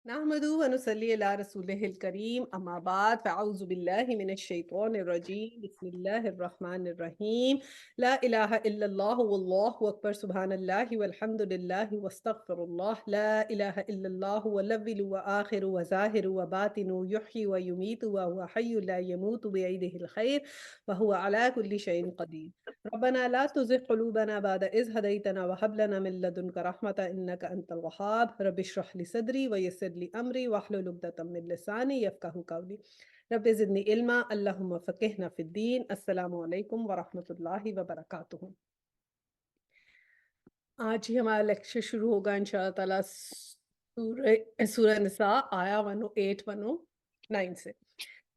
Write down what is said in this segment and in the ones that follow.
نحمدہ ونصلی علی رسولہ الکریم اما بعد فاعوذ باللہ من الشیطان الرجیم بسم اللہ الرحمن الرحیم لا الہ الا اللہ واللہ اکبر سبحان اللہ والحمد للہ واستغفر اللہ لا الہ الا اللہ والاول وآخر وظاہر وباطن یحیی ویمیت وهو حی لا يموت بیدہ الخیر وهو علی کل شیء قدیر ربنا لا تزغ قلوبنا بعد إذ هديتنا وهب لنا من لدنك رحمة إنك أنت الوهاب رب اشرح لي صدري ويسر لي أمري واحلل عقدة من لساني يفقهوا قولي رب زدني علما اللهم فقهنا في الدين السلام علیکم ورحمۃ اللہ وبرکاتہ۔ آج ہی ہمارا لیکچر شروع ہوگا انشاءاللہ تعالیٰ سورہ نساء آیا 108 109 سے۔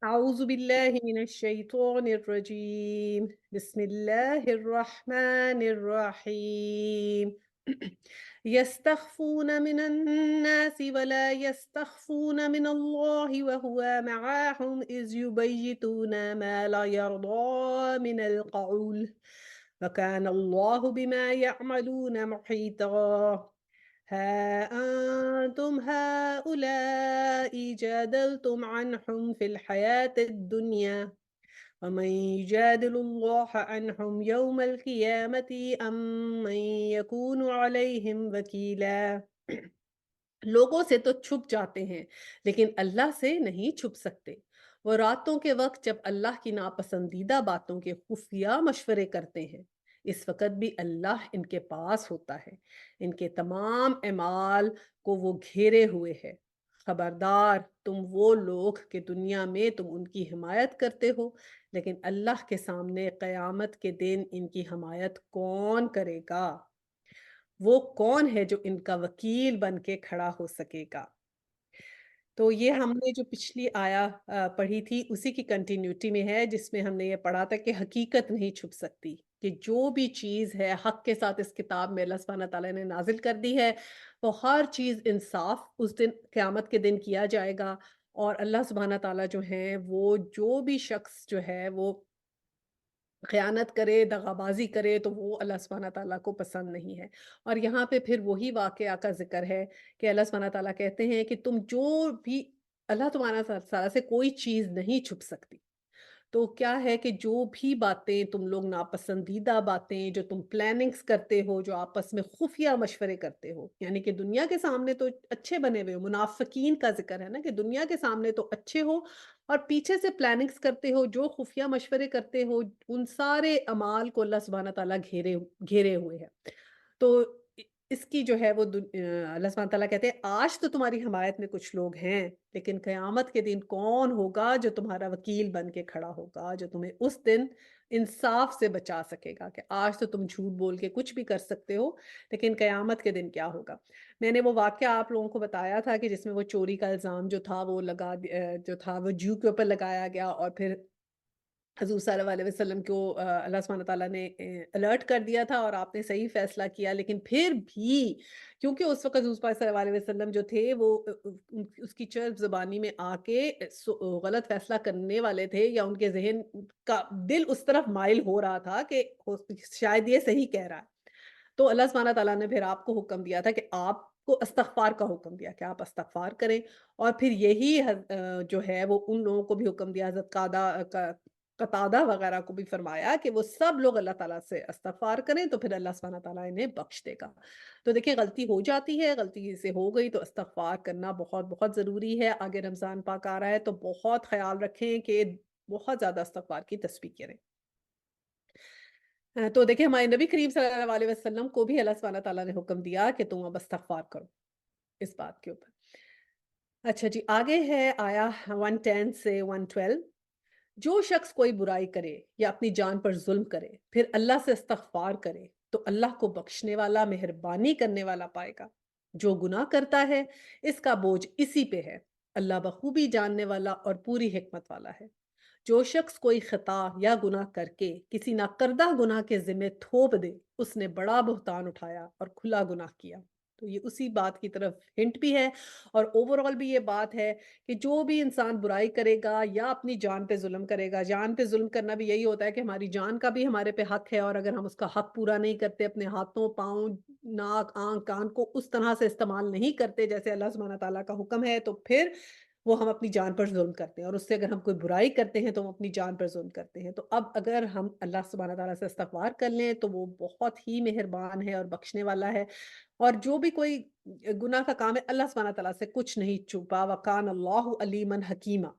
اعوذ باللہ من الشیطان الرجیم بسم اللہ الرحمن الرحیم يستخفون من الناس ولا يستخفون من الله وهو معهم إذ يبيتون ما لا يرضى من القول وكان الله بما يعملون محيطا ها أنتم هؤلاء جادلتم عنهم في الحياة الدنيا ومن يجادل الله عنهم يوم القيامة أم من يكون عليهم وكيلا۔ لوگوں سے تو چھپ جاتے ہیں لیکن اللہ سے نہیں چھپ سکتے۔ وہ راتوں کے وقت جب اللہ کی ناپسندیدہ باتوں کے خفیہ مشورے کرتے ہیں، اس وقت بھی اللہ ان کے پاس ہوتا ہے، ان کے تمام اعمال کو وہ گھیرے ہوئے ہے۔ خبردار تم وہ لوگ کہ دنیا میں تم ان کی حمایت کرتے ہو، لیکن اللہ کے سامنے قیامت کے دن ان کی حمایت کون کرے گا؟ وہ کون ہے جو ان کا وکیل بن کے کھڑا ہو سکے گا؟ تو یہ ہم نے جو پچھلی آیا پڑھی تھی اسی کی کنٹینیوٹی میں ہے، جس میں ہم نے یہ پڑھا تھا کہ حقیقت نہیں چھپ سکتی، کہ جو بھی چیز ہے حق کے ساتھ اس کتاب میں اللہ سبحانہ تعالیٰ نے نازل کر دی ہے، وہ ہر چیز انصاف اس دن قیامت کے دن کیا جائے گا۔ اور اللہ سبحانہ تعالیٰ جو ہیں وہ جو بھی شخص جو ہے وہ خیانت کرے، دغابازی کرے، تو وہ اللہ سبحانہ تعالیٰ کو پسند نہیں ہے۔ اور یہاں پہ پھر وہی واقعہ کا ذکر ہے کہ اللہ سبحانہ تعالیٰ کہتے ہیں کہ تم جو بھی اللہ تمہارا تعالیٰ سے کوئی چیز نہیں چھپ سکتی۔ تو کیا ہے کہ جو بھی باتیں تم لوگ ناپسندیدہ باتیں جو تم پلاننگز کرتے ہو، جو آپس میں خفیہ مشورے کرتے ہو، یعنی کہ دنیا کے سامنے تو اچھے بنے ہوئے ہو، منافقین کا ذکر ہے نا کہ دنیا کے سامنے تو اچھے ہو اور پیچھے سے پلاننگز کرتے ہو، جو خفیہ مشورے کرتے ہو، ان سارے اعمال کو اللہ سبحانہ تعالیٰ گھیرے ہوئے ہے۔ تو اس کی جو ہے وہ اللہ سبحانہ تعالیٰ کہتے ہیں آج تو تمہاری حمایت میں کچھ لوگ ہیں، لیکن قیامت کے دن کون ہوگا جو تمہارا وکیل بن کے کھڑا ہوگا، جو تمہیں اس دن انصاف سے بچا سکے گا؟ کہ آج تو تم جھوٹ بول کے کچھ بھی کر سکتے ہو، لیکن قیامت کے دن کیا ہوگا؟ میں نے وہ واقعہ آپ لوگوں کو بتایا تھا کہ جس میں وہ چوری کا الزام جو تھا وہ جو تھا وہ جو کے اوپر لگایا گیا، اور پھر حضور صلی اللہ علیہ وسلم کو اللہ سبحانہ تعالیٰ نے الرٹ کر دیا تھا اور آپ نے صحیح فیصلہ کیا، لیکن پھر بھی کیونکہ اس وقت حضور پاک صلی اللہ علیہ وسلم جو تھے وہ اس کی چرب زبانی میں آ کے غلط فیصلہ کرنے والے تھے، یا ان کے ذہن کا دل اس طرف مائل ہو رہا تھا کہ شاید یہ صحیح کہہ رہا ہے۔ تو اللہ سبحانہ تعالیٰ نے پھر آپ کو حکم دیا تھا کہ آپ کو استغفار کا حکم دیا کہ آپ استغفار کریں، اور پھر یہی جو ہے وہ ان لوگوں کو بھی حکم دیا، حضرت قتادہ وغیرہ کو بھی فرمایا کہ وہ سب لوگ اللہ تعالیٰ سے استغفار کریں تو پھر اللہ سبحانہ تعالیٰ انہیں بخش دے گا۔ تو دیکھیں غلطی ہو جاتی ہے، غلطی سے ہو گئی تو استغفار کرنا بہت بہت ضروری ہے۔ آگے رمضان پاک آ رہا ہے تو بہت خیال رکھیں کہ بہت زیادہ استغفار کی تسبیح کریں۔ تو دیکھیں ہمارے نبی کریم صلی اللہ علیہ وسلم کو بھی اللہ سبحانہ تعالیٰ نے حکم دیا کہ تم اب استغفار کرو اس بات کے اوپر۔ اچھا جی، آگے ہے آیا 110 سے 112۔ جو شخص کوئی برائی کرے یا اپنی جان پر ظلم کرے پھر اللہ سے استغفار کرے تو اللہ کو بخشنے والا، مہربانی کرنے والا پائے گا۔ جو گناہ کرتا ہے اس کا بوجھ اسی پہ ہے، اللہ بخوبی جاننے والا اور پوری حکمت والا ہے۔ جو شخص کوئی خطا یا گناہ کر کے کسی ناکردہ گناہ کے ذمہ تھوپ دے، اس نے بڑا بہتان اٹھایا اور کھلا گناہ کیا۔ تو یہ اسی بات کی طرف ہنٹ بھی ہے، اور اوور آل بھی یہ بات ہے کہ جو بھی انسان برائی کرے گا یا اپنی جان پہ ظلم کرے گا، جان پہ ظلم کرنا بھی یہی ہوتا ہے کہ ہماری جان کا بھی ہمارے پہ حق ہے، اور اگر ہم اس کا حق پورا نہیں کرتے، اپنے ہاتھوں، پاؤں، ناک، آنکھ، کان کو اس طرح سے استعمال نہیں کرتے جیسے اللہ سبحانہ تعالیٰ کا حکم ہے، تو پھر وہ ہم اپنی جان پر ظلم کرتے ہیں، اور اس سے اگر ہم کوئی برائی کرتے ہیں تو ہم اپنی جان پر ظلم کرتے ہیں۔ تو اب اگر ہم اللہ سبحانہ تعالیٰ سے استغفار کر لیں تو وہ بہت ہی مہربان ہے اور بخشنے والا ہے، اور جو بھی کوئی گناہ کا کام ہے اللہ سبحانہ تعالیٰ سے کچھ نہیں چھپا، وَكَانَ اللَّهُ عَلِيمًا حَكِيمًا۔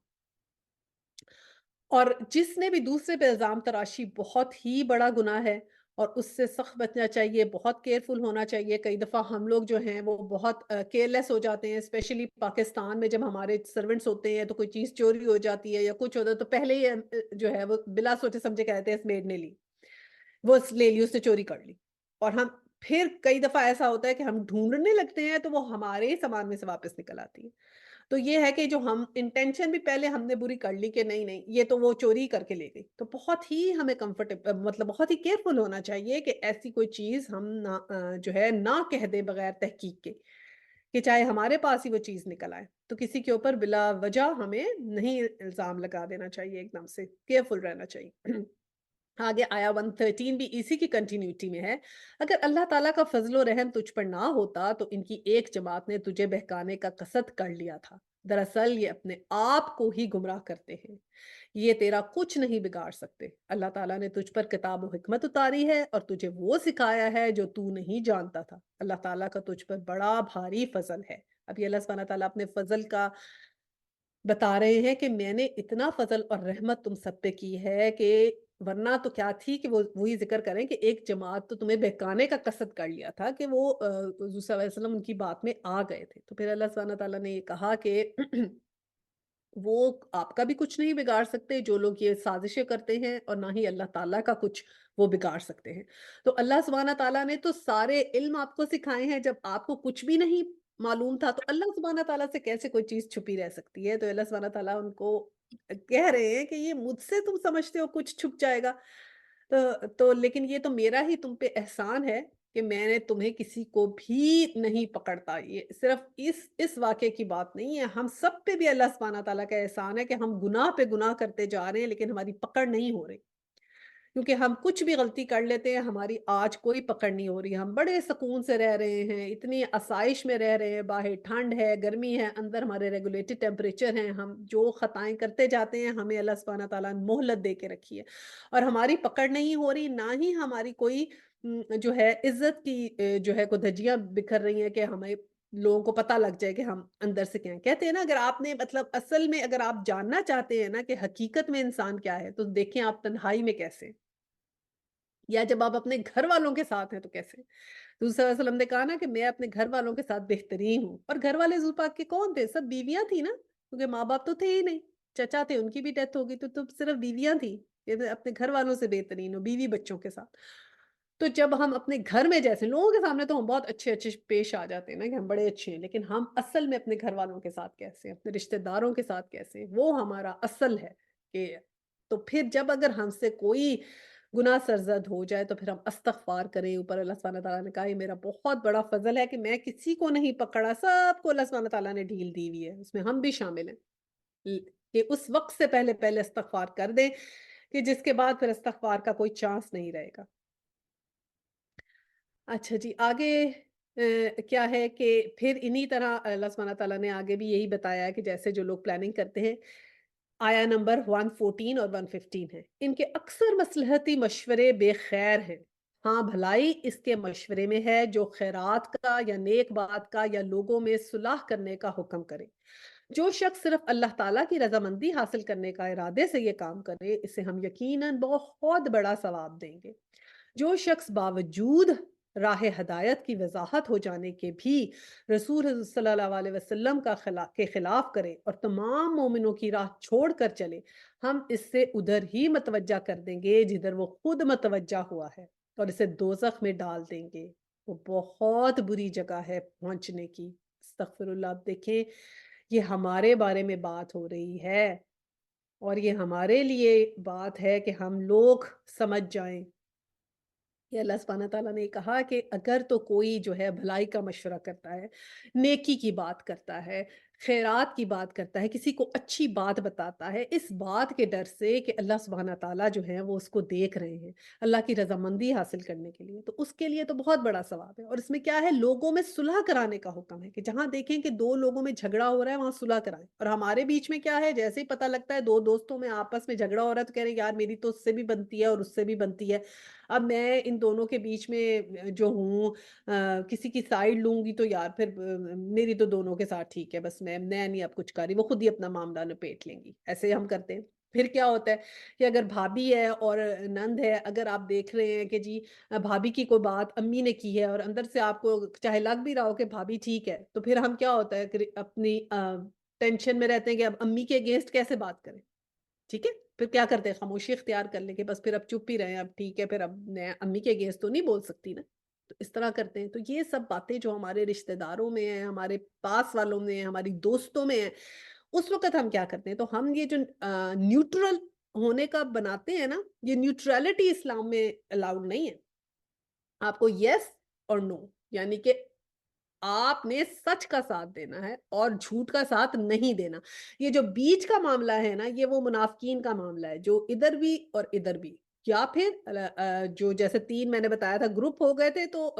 اور جس نے بھی دوسرے پہ الزام تراشی بہت ہی بڑا گناہ ہے، اور اس سے سخت بچنا چاہیے، بہت کیئرفل ہونا چاہیے۔ کئی دفعہ ہم لوگ جو ہیں وہ بہت کیئرلیس ہو جاتے ہیں، اسپیشلی پاکستان میں جب ہمارے سرونٹس ہوتے ہیں تو کوئی چیز چوری ہو جاتی ہے یا کچھ ہوتا ہے تو پہلے ہی جو ہے وہ بلا سوچے سمجھے کہتے ہیں اس میڈ نے لی، وہ لے لی، اس نے چوری کر لی، اور ہم پھر کئی دفعہ ایسا ہوتا ہے کہ ہم ڈھونڈنے لگتے ہیں تو وہ ہمارے ہی سامان میں سے واپس نکل آتی ہے۔ تو یہ ہے کہ جو ہم انٹینشن بھی پہلے ہم نے بری کر لی کہ نہیں نہیں یہ تو وہ چوری کر کے لے گئی، تو بہت ہی ہمیں مطلب بہت ہی کیئرفل ہونا چاہیے کہ ایسی کوئی چیز ہم نہ جو ہے نہ کہہ دیں بغیر تحقیق کے، کہ چاہے ہمارے پاس ہی وہ چیز نکل آئے، تو کسی کے اوپر بلا وجہ ہمیں نہیں الزام لگا دینا چاہیے، ایک دم سے کیئرفل رہنا چاہیے۔ آگے آیا 113 بھی اسی کی کنٹینیوٹی میں ہے، اگر اللہ تعالیٰ کا فضل و رحم تجھ پر نہ ہوتا تو ان کی ایک جماعت نے تجھے بہکانے کا قصد کر لیا تھا، دراصل یہ اپنے آپ کو ہی گمراہ کرتے ہیں، یہ تیرا کچھ نہیں بگاڑ سکتے، اللہ تعالیٰ نے تجھ پر کتاب و حکمت اتاری ہے اور تجھے وہ سکھایا ہے جو تو نہیں جانتا تھا، اللہ تعالیٰ کا تجھ پر بڑا بھاری فضل ہے۔ اب یہ اللہ سبحانہ تعالیٰ اپنے فضل کا بتا رہے ہیں کہ میں نے اتنا فضل اور رحمت تم سب پہ کی ہے کہ ورنہ تو کیا تھی کہ وہ وہی ذکر کریں کہ ایک جماعت تو تمہیں بہکانے کا قصد کر لیا تھا کہ وہ حضور صلی اللہ علیہ وسلم ان کی بات میں آ گئے تھے، تو پھر اللہ سبحانہ تعالیٰ نے یہ کہا کہ وہ آپ کا بھی کچھ نہیں بگاڑ سکتے جو لوگ یہ سازشیں کرتے ہیں، اور نہ ہی اللہ تعالیٰ کا کچھ وہ بگاڑ سکتے ہیں۔ تو اللہ سبحانہ تعالیٰ نے تو سارے علم آپ کو سکھائے ہیں، جب آپ کو کچھ بھی نہیں معلوم تھا تو اللہ سبحانہ تعالیٰ سے کیسے کوئی چیز چھپی رہ سکتی ہے؟ تو اللہ سبحانہ تعالیٰ ان کو کہہ رہے ہیں کہ یہ مجھ سے تم سمجھتے ہو کچھ چھپ جائے گا، تو لیکن یہ تو میرا ہی تم پہ احسان ہے کہ میں نے تمہیں کسی کو بھی نہیں پکڑتا۔ یہ صرف اس واقعے کی بات نہیں ہے، ہم سب پہ بھی اللہ سبحانہ تعالیٰ کا احسان ہے کہ ہم گناہ پہ گناہ کرتے جا رہے ہیں لیکن ہماری پکڑ نہیں ہو رہی، کیونکہ ہم کچھ بھی غلطی کر لیتے ہیں، ہماری آج کوئی پکڑ نہیں ہو رہی، ہم بڑے سکون سے رہ رہے ہیں، اتنی آسائش میں رہ رہے ہیں، باہر ٹھنڈ ہے، گرمی ہے، اندر ہمارے ریگولیٹڈ ٹیمپریچر ہیں، ہم جو خطائیں کرتے جاتے ہیں ہمیں اللہ سبحانہ تعالیٰ نے مہلت دے کے رکھی ہے، اور ہماری پکڑ نہیں ہو رہی، نہ ہی ہماری کوئی جو ہے عزت کی جو ہے کو دھجیاں بکھر رہی ہیں کہ ہمیں لوگوں کو پتہ لگ جائے کہ ہم اندر سے کیا ہیں۔ کہتے ہیں نا اگر آپ نے مطلب اصل میں اگر آپ جاننا چاہتے ہیں نا کہ حقیقت میں انسان کیا ہے تو دیکھیں آپ تنہائی میں کیسے ہیں، یا جب آپ اپنے گھر والوں کے ساتھ ہیں تو کیسے؟ حضور صلی اللہ علیہ وسلم نے کہا نا کہ میں اپنے گھر والوں کے ساتھ بہترین ہوں، اور گھر والے حضور پاک کے کون تھے؟ سب بیویاں تھیں نا، کیونکہ ماں باپ تو تھے ہی نہیں، چچا تھے ان کی بھی ڈیتھ ہو گئی، تو صرف بیویاں تھیں، کہ میں اپنے گھر والوں سے بہترین ہوں، بیوی بچوں کے ساتھ۔ تو جب ہم اپنے گھر میں جیسے لوگوں کے سامنے تو ہم بہت اچھے اچھے پیش آ جاتے ہیں نا کہ ہم بڑے اچھے ہیں، لیکن ہم اصل میں اپنے گھر والوں کے ساتھ کیسے ہیں، اپنے رشتہ داروں کے ساتھ کیسے ہیں، وہ ہمارا اصل ہے کہ تو پھر جب اگر ہم سے کوئی گناہ سرزد ہو جائے تو پھر ہم استغفار کریں، اوپر اللہ سبحانہ تعالیٰ نے کہا یہ میرا بہت بڑا فضل ہے کہ میں کسی کو نہیں پکڑا، سب کو اللہ سبحانہ تعالیٰ نے ڈھیل دی ہوئی ہے، اس میں ہم بھی شامل ہیں، کہ اس وقت سے پہلے پہلے استغفار کر دیں کہ جس کے بعد پھر استغفار کا کوئی چانس نہیں رہے گا۔ اچھا جی، آگے کیا ہے کہ پھر انہی طرح اللہ سبحانہ تعالیٰ نے آگے بھی یہی بتایا ہے کہ جیسے جو لوگ پلاننگ کرتے ہیں، آیا نمبر 114 اور 115 ہے، ان کے اکثر مصلحتی مشورے بے خیر ہیں، ہاں بھلائی اس کے مشورے میں ہے جو خیرات کا یا نیک بات کا یا لوگوں میں صلح کرنے کا حکم کرے، جو شخص صرف اللہ تعالیٰ کی رضامندی حاصل کرنے کا ارادے سے یہ کام کرے اسے ہم یقیناً بہت بڑا ثواب دیں گے، جو شخص باوجود راہ ہدایت کی وضاحت ہو جانے کے بھی رسول حضرت صلی اللہ علیہ وسلم کے خلاف کرے اور تمام مومنوں کی راہ چھوڑ کر چلے، ہم اس سے ادھر ہی متوجہ کر دیں گے جدھر وہ خود متوجہ ہوا ہے، اور اسے دوزخ میں ڈال دیں گے، وہ بہت بری جگہ ہے پہنچنے کی۔ استغفر اللہ، آپ دیکھیں یہ ہمارے بارے میں بات ہو رہی ہے، اور یہ ہمارے لیے بات ہے کہ ہم لوگ سمجھ جائیں یہ اللہ سبحانہ تعالیٰ نے کہا کہ اگر تو کوئی جو ہے بھلائی کا مشورہ کرتا ہے، نیکی کی بات کرتا ہے، خیرات کی بات کرتا ہے، کسی کو اچھی بات بتاتا ہے، اس بات کے ڈر سے کہ اللہ سبحانہ تعالیٰ جو ہے وہ اس کو دیکھ رہے ہیں، اللہ کی رضامندی حاصل کرنے کے لیے، تو اس کے لیے تو بہت بڑا ثواب ہے۔ اور اس میں کیا ہے، لوگوں میں صلح کرانے کا حکم ہے کہ جہاں دیکھیں کہ دو لوگوں میں جھگڑا ہو رہا ہے وہاں صلح کرائیں۔ اور ہمارے بیچ میں کیا ہے، جیسے ہی پتہ لگتا ہے دو دوستوں میں آپس میں جھگڑا ہو رہا ہے تو کہہ رہے ہیں یار میری تو اس سے بھی بنتی ہے اور اس سے بھی بنتی ہے، اب میں ان دونوں کے بیچ میں جو ہوں کسی کی سائڈ لوں گی تو یار پھر میری تو دونوں کے ساتھ ٹھیک ہے، بس میں نہیں اب کچھ کر رہی، وہ خود ہی اپنا معاملہ نپیٹ لیں گی، ایسے ہم کرتے ہیں۔ پھر کیا ہوتا ہے کہ اگر بھابھی ہے اور نند ہے، اگر آپ دیکھ رہے ہیں کہ جی بھابھی کی کوئی بات امی نے کی ہے اور اندر سے آپ کو چاہے لگ بھی رہا ہو کہ بھابھی ٹھیک ہے، تو پھر ہم کیا ہوتا ہے کہ اپنی ٹینشن میں رہتے ہیں کہ اب امی کے اگینسٹ کیسے بات کریں، ٹھیک ہے؟ پھر کیا کرتے ہیں، خاموشی اختیار کر لیں کہ بس پھر اب چپ ہی رہیں، اب ٹھیک ہے، پھر اب میں امی کے اگینسٹ تو نہیں بول سکتی نا، تو اس طرح کرتے ہیں۔ تو یہ سب باتیں جو ہمارے رشتہ داروں میں ہیں، ہمارے پاس والوں میں ہیں، ہماری دوستوں میں ہیں، اس وقت ہم کیا کرتے ہیں، تو ہم یہ جو نیوٹرل ہونے کا بناتے ہیں نا، یہ نیوٹرلٹی اسلام میں الاؤڈ نہیں ہے۔ آپ کو یس اور نو، یعنی کہ آپ نے سچ کا ساتھ دینا ہے اور جھوٹ کا ساتھ نہیں دینا۔ یہ جو بیچ کا معاملہ ہے نا، یہ وہ منافقین کا معاملہ ہے جو ادھر بھی اور ادھر بھی، یا پھر جو جیسے 3 میں نے بتایا تھا گروپ ہو گئے تھے، تو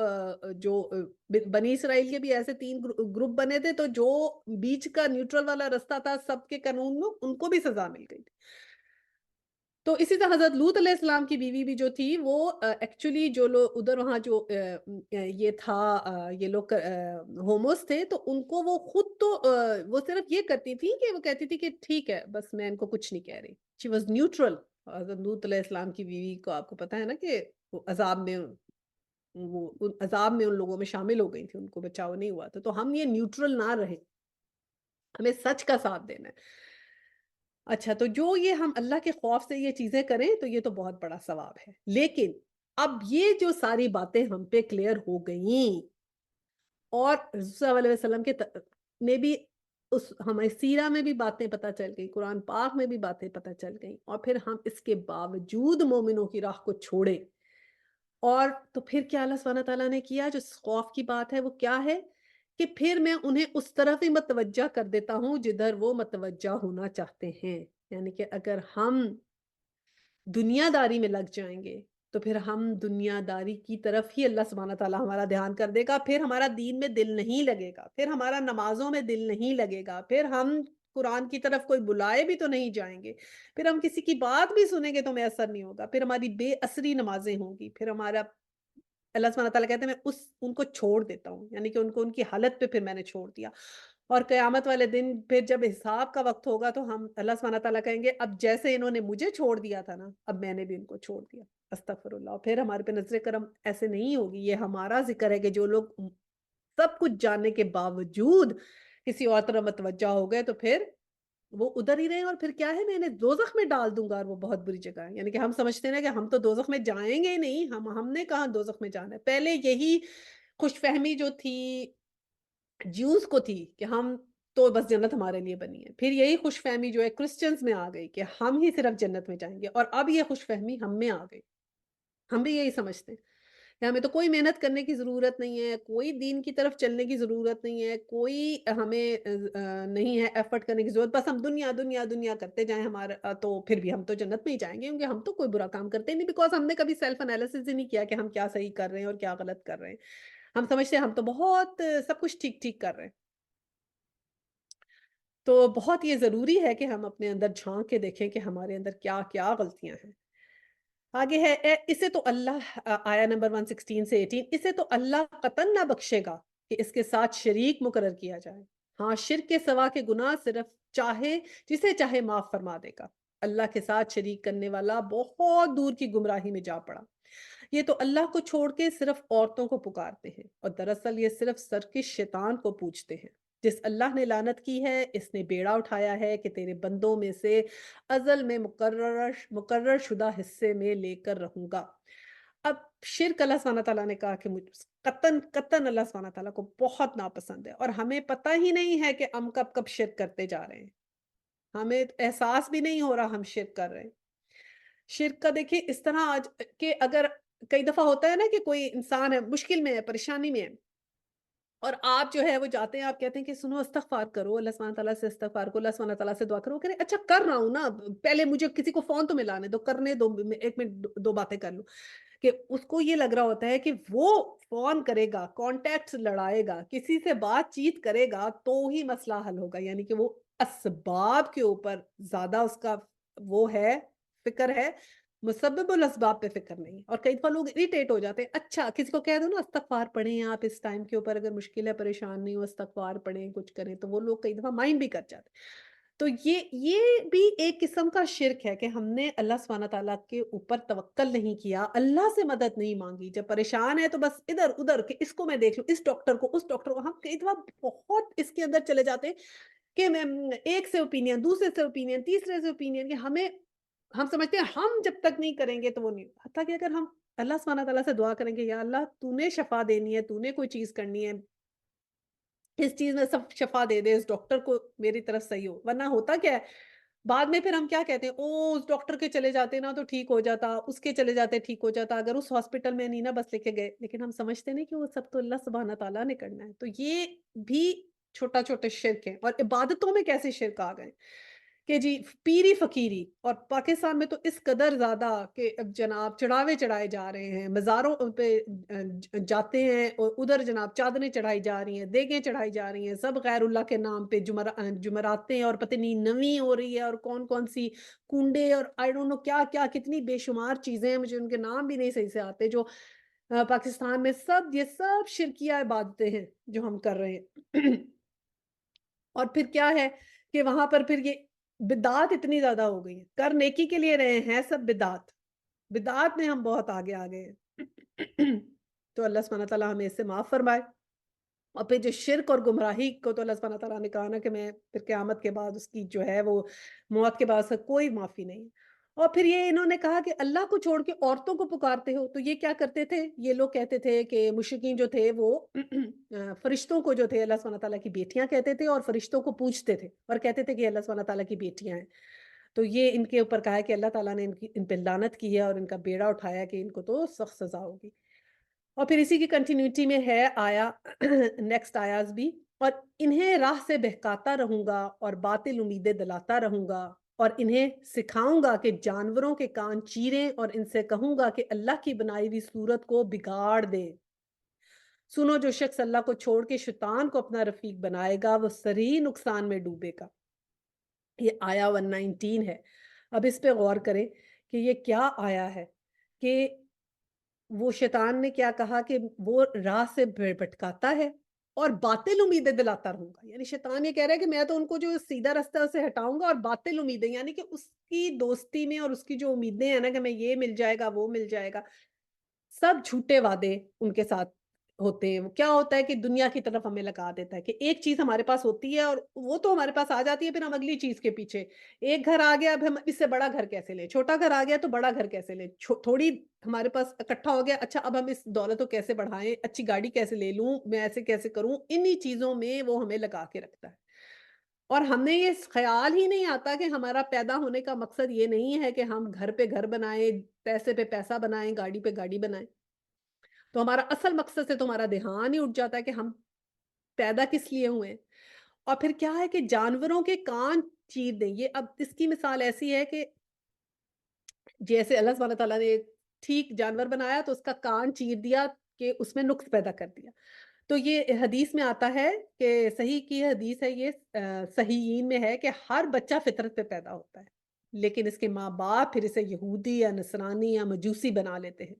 جو بنی اسرائیل کے بھی ایسے 3 گروپ بنے تھے، تو جو بیچ کا نیوٹرل والا رستہ تھا سب کے قانون میں، ان کو بھی سزا مل گئی تھی۔ تو اسی طرح حضرت لوط علیہ السلام کی بیوی بھی جو تھی وہ ایکچولی جو لوگ ادھر وہاں جو یہ تھا یہ لوگ ہوموس تھے، تو ان کو وہ خود تو وہ صرف یہ کرتی تھی کہ وہ کہتی تھی کہ ٹھیک ہے بس میں ان کو کچھ نہیں کہہ رہی، شی واز نیوٹرل۔ حضرت لوط علیہ السلام کی بیوی کو آپ کو پتہ ہے نا کہ وہ عذاب میں، وہ عذاب میں ان لوگوں میں شامل ہو گئی تھی، ان کو بچاؤ نہیں ہوا تھا۔ تو ہم یہ نیوٹرل نہ رہیں، ہمیں سچ کا ساتھ دینا ہے۔ اچھا، تو جو یہ ہم اللہ کے خوف سے یہ چیزیں کریں تو یہ تو بہت بڑا ثواب ہے، لیکن اب یہ جو ساری باتیں ہم پہ کلیئر ہو گئیں اور رسول صلی اللہ علیہ وسلم کے نے بھی اس ہمیں سیرہ میں بھی باتیں پتہ چل گئی، قرآن پاک میں بھی باتیں پتہ چل گئیں، اور پھر ہم اس کے باوجود مومنوں کی راہ کو چھوڑے، اور تو پھر کیا اللہ سبحانہ تعالیٰ نے کیا، جو خوف کی بات ہے وہ کیا ہے کہ پھر میں انہیں اس طرف ہی متوجہ کر دیتا ہوں جدھر وہ متوجہ ہونا چاہتے ہیں۔ یعنی کہ اگر ہم دنیا داری میں لگ جائیں گے تو پھر ہم دنیا داری کی طرف ہی اللہ سبحانہ تعالیٰ ہمارا دھیان کر دے گا، پھر ہمارا دین میں دل نہیں لگے گا، پھر ہمارا نمازوں میں دل نہیں لگے گا، پھر ہم قرآن کی طرف کوئی بلائے بھی تو نہیں جائیں گے، پھر ہم کسی کی بات بھی سنیں گے تو ہمیں اثر نہیں ہوگا، پھر ہماری بے اثری نمازیں ہوں گی، پھر ہمارا اللہ سبحانہ تعالیٰ کہتے ہیں میں ان کو چھوڑ دیتا ہوں، یعنی کہ ان کی حالت پہ پھر میں نے چھوڑ دیا، اور قیامت والے دن پھر جب حساب کا وقت ہوگا تو ہم اللہ سبحانہ تعالیٰ کہیں گے اب جیسے انہوں نے مجھے چھوڑ دیا تھا نا، اب میں نے بھی ان کو چھوڑ دیا، استغفر اللہ۔ اور پھر ہمارے پہ نظر کرم ایسے نہیں ہوگی، یہ ہمارا ذکر ہے کہ جو لوگ سب کچھ جاننے کے باوجود کسی اور طرح متوجہ ہو گئے تو پھر وہ ادھر ہی رہے، اور پھر کیا ہے میں انہیں دوزخ میں ڈال دوں گا، اور وہ بہت بری جگہ ہے۔ یعنی کہ ہم سمجھتے ہیں کہ ہم تو دوزخ میں جائیں گے ہی نہیں، ہم نے کہاں دوزخ میں جانا ہے۔ پہلے یہی خوش فہمی جو تھی جیوز کو تھی کہ ہم تو بس جنت ہمارے لیے بنی ہے، پھر یہی خوش فہمی جو ہے کرسچنز میں آ گئی کہ ہم ہی صرف جنت میں جائیں گے، اور اب یہ خوش فہمی ہم میں آ گئی، ہم بھی یہی سمجھتے ہیں کہ ہمیں تو کوئی محنت کرنے کی ضرورت نہیں ہے، کوئی دین کی طرف چلنے کی ضرورت نہیں ہے، کوئی ہمیں نہیں ہے ایفرٹ کرنے کی ضرورت، بس ہم دنیا دنیا دنیا کرتے جائیں، ہمارا تو پھر بھی ہم تو جنت میں ہی جائیں گے، کیونکہ ہم تو کوئی برا کام کرتے نہیں، بیکاز ہم نے کبھی سیلف انالیسس ہی نہیں کیا کہ ہم کیا صحیح کر رہے ہیں اور کیا غلط کر رہے ہیں، ہم سمجھتے ہیں ہم تو بہت سب کچھ ٹھیک ٹھیک کر رہے ہیں۔ تو بہت یہ ضروری ہے کہ ہم اپنے اندر جھانک کے دیکھیں کہ ہمارے اندر کیا کیا غلطیاں ہیں۔ آگے ہے اسے تو اللہ آیا نمبر 116 سے 18، اسے تو اللہ قطعاً نہ بخشے گا کہ اس کے ساتھ شریک مقرر کیا جائے، ہاں شرک کے سوا کے گناہ صرف چاہے جسے چاہے معاف فرما دے گا۔ اللہ کے ساتھ شریک کرنے والا بہت دور کی گمراہی میں جا پڑا۔ یہ تو اللہ کو چھوڑ کے صرف عورتوں کو پکارتے ہیں، اور دراصل یہ صرف سرکش شیطان کو پوجتے ہیں، جس اللہ نے لعنت کی ہے اس نے بیڑا اٹھایا ہے کہ تیرے بندوں میں سے ازل میں مقرر شدہ حصے میں لے کر رہوں گا۔ اب شرک اللہ سبحانہ تعالیٰ نے کہا کہ قطن قطن اللہ سبحانہ تعالیٰ کو بہت ناپسند ہے، اور ہمیں پتہ ہی نہیں ہے کہ ہم کب کب شرک کرتے جا رہے ہیں، ہمیں احساس بھی نہیں ہو رہا ہم شرک کر رہے ہیں۔ شرک کا دیکھیں اس طرح آج کہ اگر کئی دفعہ ہوتا ہے نا کہ کوئی انسان ہے مشکل میں ہے، پریشانی میں ہے، اور آپ جو ہے وہ جاتے ہیں، آپ کہتے ہیں کہ سنو استغفار کرو، اللہ سبحانہ تعالیٰ سے استغفار کرو، اللہ سبحانہ تعالیٰ سے دعا کرو، وہ کہہ رہے اچھا کر رہا ہوں نا، پہلے مجھے کسی کو فون تو ملانے دو، کرنے دو، ایک منٹ دو باتیں کر لوں، کہ اس کو یہ لگ رہا ہوتا ہے کہ وہ فون کرے گا، کانٹیکٹس لڑائے گا، کسی سے بات چیت کرے گا تو ہی مسئلہ حل ہوگا، یعنی کہ وہ اسباب کے اوپر زیادہ اس کا وہ ہے، فکر ہے، مسبب الاسباب پہ فکر نہیں ہے۔ اور کئی دفعہ لوگ اریٹیٹ ہو جاتے ہیں، اچھا کسی کو کہہ دو نا استغفار پڑھیں آپ اس ٹائم کے اوپر، اگر مشکل ہے، پریشان نہیں ہو، استغفار پڑھیں، کچھ کریں، تو وہ لوگ کئی دفعہ مائنڈ بھی کر جاتے ہیں۔ تو یہ بھی ایک قسم کا شرک ہے کہ ہم نے اللہ سبحانہ تعالیٰ کے اوپر توکل نہیں کیا، اللہ سے مدد نہیں مانگی، جب پریشان ہے تو بس ادھر ادھر کہ اس کو میں دیکھ لوں، اس ڈاکٹر کو، اس ڈاکٹر کو، ہم کئی دفعہ بہت اس کے اندر چلے جاتے ہیں کہ میں ایک سے اوپینین، دوسرے سے اوپینین، تیسرے سے اوپینین، کہ ہم سمجھتے ہیں ہم جب تک نہیں کریں گے تو وہ نہیں، حتیٰ کہ اگر ہم اللہ سبحانہ تعالیٰ سے دعا کریں گے یا اللہ تو نے شفا دینی ہے، تو نے کوئی چیز کرنی ہے، اس چیز میں سب شفا دے دے، اس ڈاکٹر کو میری طرف صحیح ہو، ورنہ ہوتا کیا ہے بعد میں پھر ہم کیا کہتے ہیں، او اس ڈاکٹر کے چلے جاتے نا تو ٹھیک ہو جاتا، اس کے چلے جاتے ٹھیک ہو جاتا، اگر اس ہاسپٹل میں نہیں نا بس لے کے گئے، لیکن ہم سمجھتے نہیں کہ وہ سب تو اللہ سبحانہ تعالیٰ نے کرنا ہے۔ تو یہ بھی چھوٹا چھوٹے شرک ہیں، اور عبادتوں میں کیسے شرک آ گئے کہ جی پیری فقیری، اور پاکستان میں تو اس قدر زیادہ کہ اب جناب چڑھاوے چڑھائے جا رہے ہیں، مزاروں پہ جاتے ہیں، اور ادھر جناب چادریں چڑھائی جا رہی ہیں، دیگیں چڑھائی جا رہی ہیں، سب غیر اللہ کے نام پہ جمراتیں، اور پتہ نہیں نویں ہو رہی ہے، اور کون کون سی کنڈے، اور آئی ڈونٹ نو کیا کیا، کتنی بے شمار چیزیں ہیں، مجھے ان کے نام بھی نہیں صحیح سے آتے، جو پاکستان میں یہ سب شرکیہ عبادتیں ہیں جو ہم کر رہے ہیں۔ اور پھر کیا ہے کہ وہاں پر پھر یہ بدعات اتنی زیادہ ہو گئی ہیں، کر نیکی کے لیے رہے ہیں سب بدعات، بدعات میں ہم بہت آگے آ گئے ہیں۔ تو اللہ سبحانہ تعالیٰ ہمیں اس سے معاف فرمائے، اور پھر جو شرک اور گمراہی کو تو اللہ سبحانہ تعالیٰ نے کہا نا کہ میں پھر قیامت کے بعد اس کی جو ہے وہ موت کے بعد سے کوئی معافی نہیں ہے۔ اور پھر یہ انہوں نے کہا کہ اللہ کو چھوڑ کے عورتوں کو پکارتے ہو، تو یہ کیا کرتے تھے، یہ لوگ کہتے تھے کہ مشرکین جو تھے وہ فرشتوں کو جو تھے اللہ سبحانہ تعالیٰ کی بیٹیاں کہتے تھے، اور فرشتوں کو پوجتے تھے اور کہتے تھے کہ اللہ سبحانہ تعالیٰ کی بیٹیاں ہیں۔ تو یہ ان کے اوپر کہا ہے کہ اللہ تعالیٰ نے ان پہ لعنت کی ہے، اور ان کا بیڑا اٹھایا کہ ان کو تو سخت سزا ہوگی۔ اور پھر اسی کی کنٹینیوٹی میں ہے آیا نیکسٹ آیاز بھی، اور انہیں راہ سے بہکاتا رہوں گا اور باطل امیدیں دلاتا رہوں گا، اور انہیں سکھاؤں گا کہ جانوروں کے کان چیریں، اور ان سے کہوں گا کہ اللہ کی بنائی ہوئی صورت کو بگاڑ دیں۔ سنو جو شخص اللہ کو چھوڑ کے شیطان کو اپنا رفیق بنائے گا وہ سری نقصان میں ڈوبے گا۔ یہ آیا 119 ہے۔ اب اس پہ غور کریں کہ یہ کیا آیا ہے، کہ وہ شیطان نے کیا کہا کہ وہ راہ سے بھٹکاتا ہے اور باطل امیدیں دلاتا رہوں گا، یعنی شیطان یہ کہہ رہا ہے کہ میں تو ان کو جو سیدھا راستہ سے ہٹاؤں گا، اور باطل امیدیں یعنی کہ اس کی دوستی میں اور اس کی جو امیدیں ہیں نا کہ میں یہ مل جائے گا وہ مل جائے گا، سب جھوٹے وعدے ان کے ساتھ ہوتے ہیں۔ وہ کیا ہوتا ہے کہ دنیا کی طرف ہمیں لگا دیتا ہے کہ ایک چیز ہمارے پاس ہوتی ہے اور وہ تو ہمارے پاس آ جاتی ہے، پھر ہم اگلی چیز کے پیچھے، ایک گھر آ گیا اب ہم اس سے بڑا گھر کیسے لیں، چھوٹا گھر آ گیا تو بڑا گھر کیسے لیں، تھوڑی ہمارے پاس اکٹھا ہو گیا، اچھا اب ہم اس دولت کو کیسے بڑھائیں، اچھی گاڑی کیسے لے لوں، میں ایسے کیسے کروں، انہی چیزوں میں وہ ہمیں لگا کے رکھتا ہے۔ اور ہمیں یہ خیال ہی نہیں آتا کہ ہمارا پیدا ہونے کا مقصد یہ نہیں ہے کہ ہم گھر پہ گھر بنائیں، پیسے پہ پیسہ بنائیں، گاڑی پہ گاڑی بنائیں، تو ہمارا اصل مقصد سے تو ہمارا دھیان ہی اٹھ جاتا ہے کہ ہم پیدا کس لیے ہوئے ہیں۔ اور پھر کیا ہے کہ جانوروں کے کان چیر دیں، یہ اب اس کی مثال ایسی ہے کہ جیسے اللہ سبحانہ تعالیٰ نے ایک ٹھیک جانور بنایا تو اس کا کان چیر دیا کہ اس میں نقص پیدا کر دیا۔ تو یہ حدیث میں آتا ہے کہ صحیح کی حدیث ہے، یہ صحیحین میں ہے کہ ہر بچہ فطرت پہ پیدا ہوتا ہے، لیکن اس کے ماں باپ پھر اسے یہودی یا نصرانی یا مجوسی بنا لیتے ہیں۔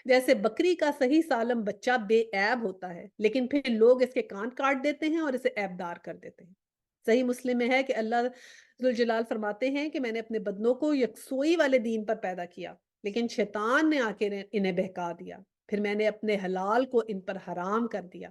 جیسے بکری کا صحیح سالم بچہ بے عیب ہوتا ہے، لیکن پھر لوگ اس کے کان کاٹ دیتے ہیں اور اسے عیب دار کر دیتے ہیں۔ صحیح مسلم میں ہے کہ اللہ ذوالجلال فرماتے ہیں کہ میں نے اپنے بدنوں کو یکسوئی والے دین پر پیدا کیا، لیکن شیطان نے آ کے انہیں بہکا دیا، پھر میں نے اپنے حلال کو ان پر حرام کر دیا۔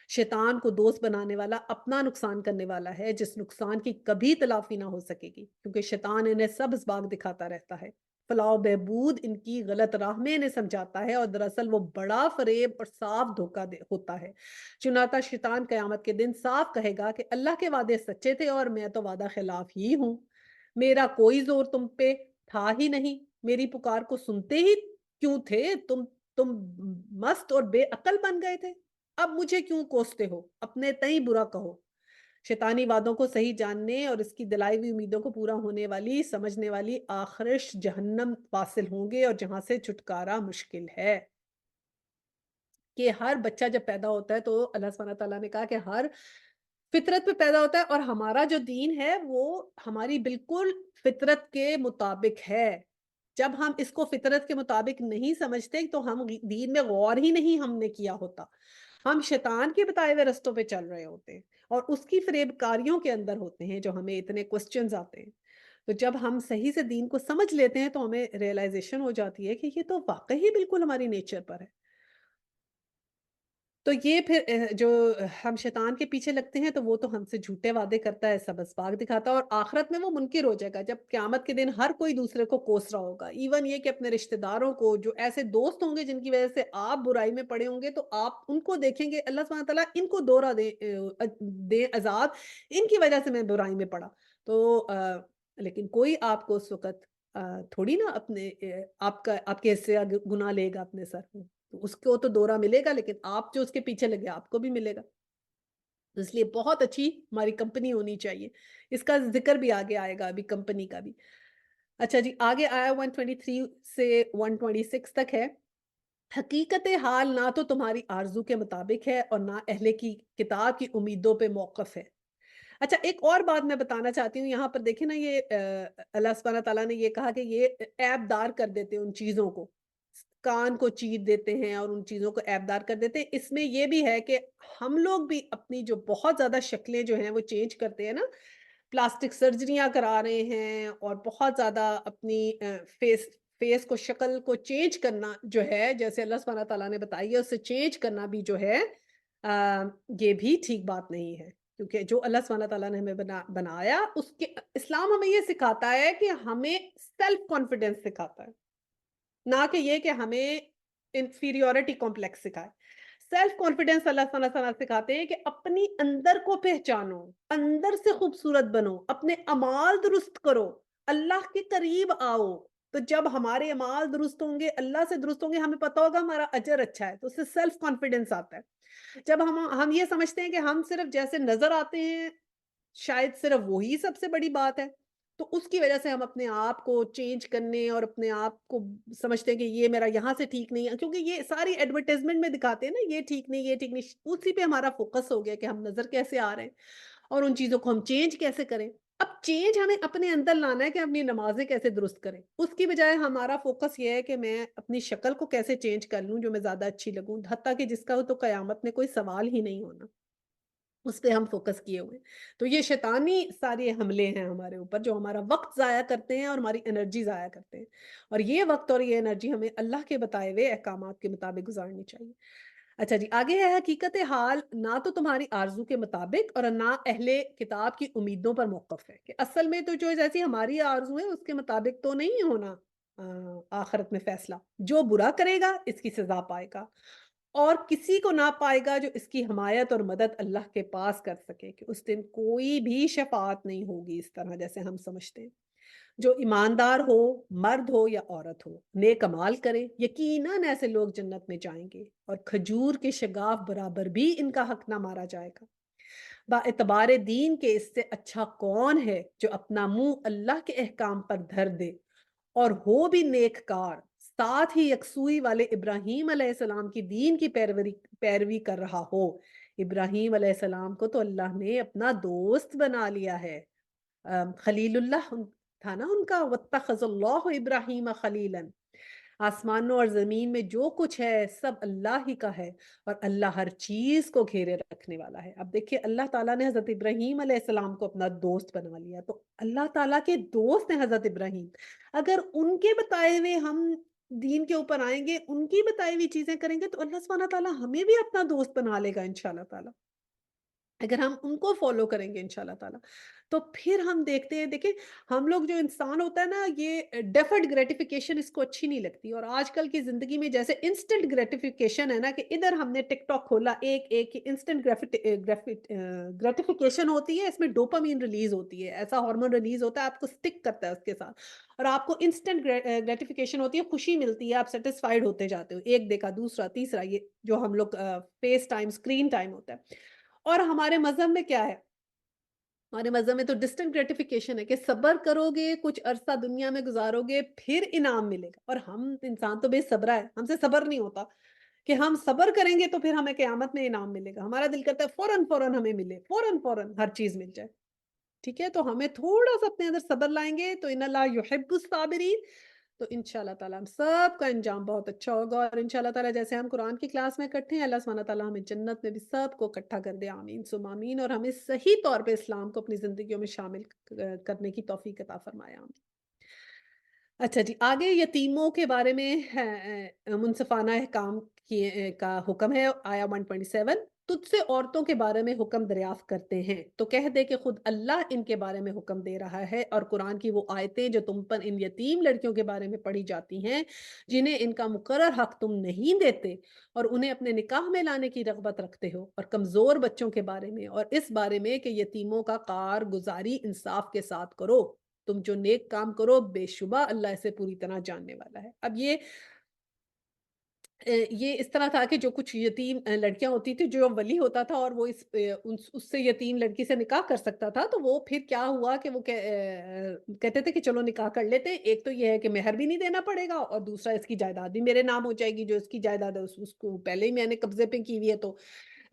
شیطان کو دوست بنانے والا اپنا نقصان کرنے والا ہے، جس نقصان کی کبھی تلافی نہ ہو سکے گی، کیونکہ شیطان انہیں سبز باغ دکھاتا رہتا ہے، فلاح و بہبود ان کی غلط راہ میں انہیں سمجھاتا ہے، اور دراصل وہ بڑا فریب اور صاف دھوکہ ہوتا ہے۔ چنانچہ شیطان قیامت کے دن صاف کہے گا کہ اللہ کے وعدے سچے تھے اور میں تو وعدہ خلاف ہی ہوں، میرا کوئی زور تم پہ تھا ہی نہیں، میری پکار کو سنتے ہی کیوں تھے تم، تم مست اور بے عقل بن گئے تھے، اب مجھے کیوں کوستے ہو، اپنے تئیں برا کہو۔ شیطانی وعدوں کو صحیح جاننے اور اس کی دلائی ہوئی امیدوں کو پورا ہونے والی سمجھنے والی آخرش جہنم واصل ہوں گے، اور جہاں سے چھٹکارا مشکل ہے۔ کہ ہر بچہ جب پیدا ہوتا ہے تو اللہ سبحانہ تعالیٰ نے کہا کہ ہر فطرت پہ پیدا ہوتا ہے، اور ہمارا جو دین ہے وہ ہماری بالکل فطرت کے مطابق ہے۔ جب ہم اس کو فطرت کے مطابق نہیں سمجھتے تو ہم دین میں غور ہی نہیں ہم نے کیا ہوتا، ہم شیطان کے بتائے ہوئے رستوں پہ چل رہے ہوتے ہیں اور اس کی فریب کاریوں کے اندر ہوتے ہیں، جو ہمیں اتنے کوسچنز آتے ہیں۔ تو جب ہم صحیح سے دین کو سمجھ لیتے ہیں تو ہمیں ریئلائزیشن ہو جاتی ہے کہ یہ تو واقعی بالکل ہماری نیچر پر ہے۔ تو یہ پھر جو ہم شیطان کے پیچھے لگتے ہیں تو وہ تو ہم سے جھوٹے وعدے کرتا ہے، سبز باغ دکھاتا ہے، اور آخرت میں وہ منکر ہو جائے گا جب قیامت کے دن ہر کوئی دوسرے کو کوس رہا ہوگا، ایون یہ کہ اپنے رشتہ داروں کو، جو ایسے دوست ہوں گے جن کی وجہ سے آپ برائی میں پڑے ہوں گے تو آپ ان کو دیکھیں گے اللہ سبحانہ تعالیٰ ان کو دوہرا دے عذاب، ان کی وجہ سے میں برائی میں پڑا۔ تو لیکن کوئی آپ کو اس وقت تھوڑی نا اپنے آپ کے حصے گناہ لے گا اپنے سر میں، تو اس کو تو دورہ ملے گا، لیکن آپ جو اس کے پیچھے لگے آپ کو بھی ملے گا۔ تو اس لیے بہت اچھی ہماری کمپنی ہونی چاہیے، اس کا ذکر بھی آگے آئے گا ابھی کمپنی کا بھی۔ اچھا جی، آگے آیا 123 سے 126 تک ہے۔ حقیقت حال نہ تو تمہاری آرزو کے مطابق ہے اور نہ اہل کی کتاب کی امیدوں پہ موقف ہے۔ اچھا، ایک اور بات میں بتانا چاہتی ہوں، یہاں پر دیکھیں نا، یہ اللہ سبحانہ تعالیٰ نے یہ کہا کہ یہ عیب دار کر دیتے ہیں ان چیزوں کو، کان کو چیر دیتے ہیں اور ان چیزوں کو عیب دار کر دیتے ہیں۔ اس میں یہ بھی ہے کہ ہم لوگ بھی اپنی جو بہت زیادہ شکلیں جو ہیں وہ چینج کرتے ہیں نا، پلاسٹک سرجریاں کرا رہے ہیں اور بہت زیادہ اپنی فیس کو، شکل کو چینج کرنا جو ہے، جیسے اللہ سبحانہ تعالیٰ نے بتائی ہے، اسے چینج کرنا بھی جو ہے آ، یہ بھی ٹھیک بات نہیں ہے، کیونکہ جو اللہ سبحانہ تعالیٰ نے ہمیں بنایا، اس کے اسلام ہمیں یہ سکھاتا ہے کہ ہمیں سیلف کانفیڈنس سکھاتا ہے، نہ کہ یہ کہ ہمیں انفیریورٹی کمپلیکس سکھائے۔ سیلف کانفیڈنس اللہ تعالیٰ سکھاتے ہیں کہ اپنی اندر کو پہچانو، اندر سے خوبصورت بنو، اپنے اعمال درست کرو، اللہ کے قریب آؤ۔ تو جب ہمارے اعمال درست ہوں گے، اللہ سے درست ہوں گے، ہمیں پتا ہوگا ہمارا اجر اچھا ہے، تو اس سے سیلف کانفیڈنس آتا ہے۔ جب ہم یہ سمجھتے ہیں کہ ہم صرف جیسے نظر آتے ہیں شاید صرف وہی سب سے بڑی بات ہے، تو اس کی وجہ سے ہم اپنے آپ کو چینج کرنے اور اپنے آپ کو سمجھتے ہیں کہ یہ میرا یہاں سے ٹھیک نہیں ہے، کیونکہ یہ ساری ایڈورٹائزمنٹ میں دکھاتے ہیں نا، یہ ٹھیک نہیں، یہ ٹھیک نہیں، اسی پہ ہمارا فوکس ہو گیا کہ ہم نظر کیسے آ رہے ہیں اور ان چیزوں کو ہم چینج کیسے کریں۔ اب چینج ہمیں اپنے اندر لانا ہے کہ اپنی نمازیں کیسے درست کریں، اس کی بجائے ہمارا فوکس یہ ہے کہ میں اپنی شکل کو کیسے چینج کر لوں جو میں زیادہ اچھی لگوں، حتیٰ کہ جس کا ہو تو قیامت میں کوئی سوال ہی نہیں ہونا، اس پہ ہم فوکس کیے ہوئے ہیں۔ تو یہ شیطانی سارے حملے ہیں ہمارے اوپر، جو ہمارا وقت ضائع کرتے ہیں اور ہماری انرجی ضائع کرتے ہیں، اور یہ وقت اور یہ انرجی ہمیں اللہ کے بتائے ہوئے احکامات کے مطابق گزارنی چاہیے۔ اچھا جی، آگے ہے حقیقت حال نہ تو تمہاری آرزو کے مطابق اور نہ اہل کتاب کی امیدوں پر موقف ہے، کہ اصل میں تو جو جیسی ہماری آرزو ہے اس کے مطابق تو نہیں ہونا آخرت میں فیصلہ۔ جو برا کرے گا اس کی سزا پائے گا، اور کسی کو نہ پائے گا جو اس کی حمایت اور مدد اللہ کے پاس کر سکے، کہ اس دن کوئی بھی شفاعت نہیں ہوگی اس طرح جیسے ہم سمجھتے ہیں۔ جو ایماندار ہو، مرد ہو یا عورت ہو، نیک امال کرے، یقیناً ایسے لوگ جنت میں جائیں گے، اور کھجور کے شگاف برابر بھی ان کا حق نہ مارا جائے گا۔ با اعتبار دین کے اس سے اچھا کون ہے جو اپنا منہ اللہ کے احکام پر دھر دے اور ہو بھی نیک کار، ساتھ ہی یکسوئی والے ابراہیم علیہ السلام کی دین کی پیروی کر رہا ہو۔ ابراہیم علیہ السلام کو تو اللہ نے اپنا دوست بنا لیا ہے، خلیل اللہ تھا نا ان کا، واتخذ اللہ ابراہیم خلیلا۔ آسمانوں اور زمین میں جو کچھ ہے سب اللہ ہی کا ہے، اور اللہ ہر چیز کو گھیرے رکھنے والا ہے۔ اب دیکھیے، اللہ تعالیٰ نے حضرت ابراہیم علیہ السلام کو اپنا دوست بنا لیا، تو اللہ تعالیٰ کے دوست ہیں حضرت ابراہیم۔ اگر ان کے بتائے ہوئے ہم دین کے اوپر آئیں گے، ان کی بتائی ہوئی چیزیں کریں گے، تو اللہ سبحانہ تعالیٰ ہمیں بھی اپنا دوست بنا لے گا انشاءاللہ تعالیٰ۔ اگر ہم ان کو فالو کریں گے انشاءاللہ تعالی، تو پھر ہم دیکھتے ہیں، دیکھیں ہم لوگ جو انسان ہوتا ہے نا، یہ ڈیفرڈ گریٹیفیکیشن اس کو اچھی نہیں لگتی، اور آج کل کی زندگی میں جیسے انسٹنٹ گریٹیفیکیشن ہے نا، کہ ادھر ہم نے ٹک ٹاک کھولا، ایک ایک انسٹنٹ گریٹیفیکیشن ہوتی ہے، اس میں ڈوپامین ریلیز ہوتی ہے، ایسا ہارمون ریلیز ہوتا ہے، آپ کو اسٹک کرتا ہے اس کے ساتھ، اور آپ کو انسٹنٹ گریٹیفیکیشن ہوتی ہے، خوشی ملتی ہے، آپ سیٹسفائیڈ ہوتے جاتے ہو، ایک دیکھا دوسرا تیسرا، یہ جو ہم لوگ فیس ٹائم اسکرین ٹائم ہوتا ہے۔ اور ہمارے مذہب میں کیا ہے؟ ہمارے مذہب میں تو ڈسٹنٹ گریٹیفیکیشن ہے کہ صبر کرو گے، کچھ عرصہ دنیا میں گزارو گے، پھر انعام ملے گا، اور ہم انسان تو بے صبرا ہے، ہم سے صبر نہیں ہوتا کہ ہم صبر کریں گے تو پھر ہمیں قیامت میں انعام ملے گا، ہمارا دل کرتا ہے فوراً فوراً ہمیں ملے، فوراً فوراً ہر چیز مل جائے۔ ٹھیک ہے، تو ہمیں تھوڑا سا اپنے اندر صبر لائیں گے تو ان اللہ یحب الصابرین، تو انشاءاللہ تعالی ہم سب کا انجام بہت اچھا ہوگا، اور انشاءاللہ تعالی جیسے ہم قرآن کی کلاس میں اکٹھے ہیں، اللہ سبحانہ تعالی ہمیں جنت میں بھی سب کو اکٹھا کر دے، آمین ثم آمین، اور ہمیں صحیح طور پہ اسلام کو اپنی زندگیوں میں شامل کرنے کی توفیق عطا فرمائے، آمین۔ اچھا جی، آگے یتیموں کے بارے میں منصفانہ احکام کا حکم ہے، آیا 127، تجھ سے عورتوں کے بارے میں حکم دریافت کرتے ہیں تو کہہ دے کہ خود اللہ ان کے بارے میں حکم دے رہا ہے، اور قرآن کی وہ آیتیں جو تم پر ان یتیم لڑکیوں کے بارے میں پڑھی جاتی ہیں، جنہیں ان کا مقرر حق تم نہیں دیتے، اور انہیں اپنے نکاح میں لانے کی رغبت رکھتے ہو، اور کمزور بچوں کے بارے میں، اور اس بارے میں کہ یتیموں کا کارگزاری انصاف کے ساتھ کرو، تم جو نیک کام کرو بے شبہ اللہ اسے پوری طرح جاننے والا ہے۔ اب یہ اس طرح تھا کہ جو کچھ یتیم لڑکیاں ہوتی تھی، جو ولی ہوتا تھا اور وہ اس سے یتیم لڑکی سے نکاح کر سکتا تھا، تو وہ پھر کیا ہوا کہ وہ کہتے تھے کہ چلو نکاح کر لیتے ہیں، ایک تو یہ ہے کہ مہر بھی نہیں دینا پڑے گا، اور دوسرا اس کی جائیداد بھی میرے نام ہو جائے گی، جو اس کی جائیداد ہے اس کو پہلے ہی میں نے قبضے پہ کی ہوئی ہے تو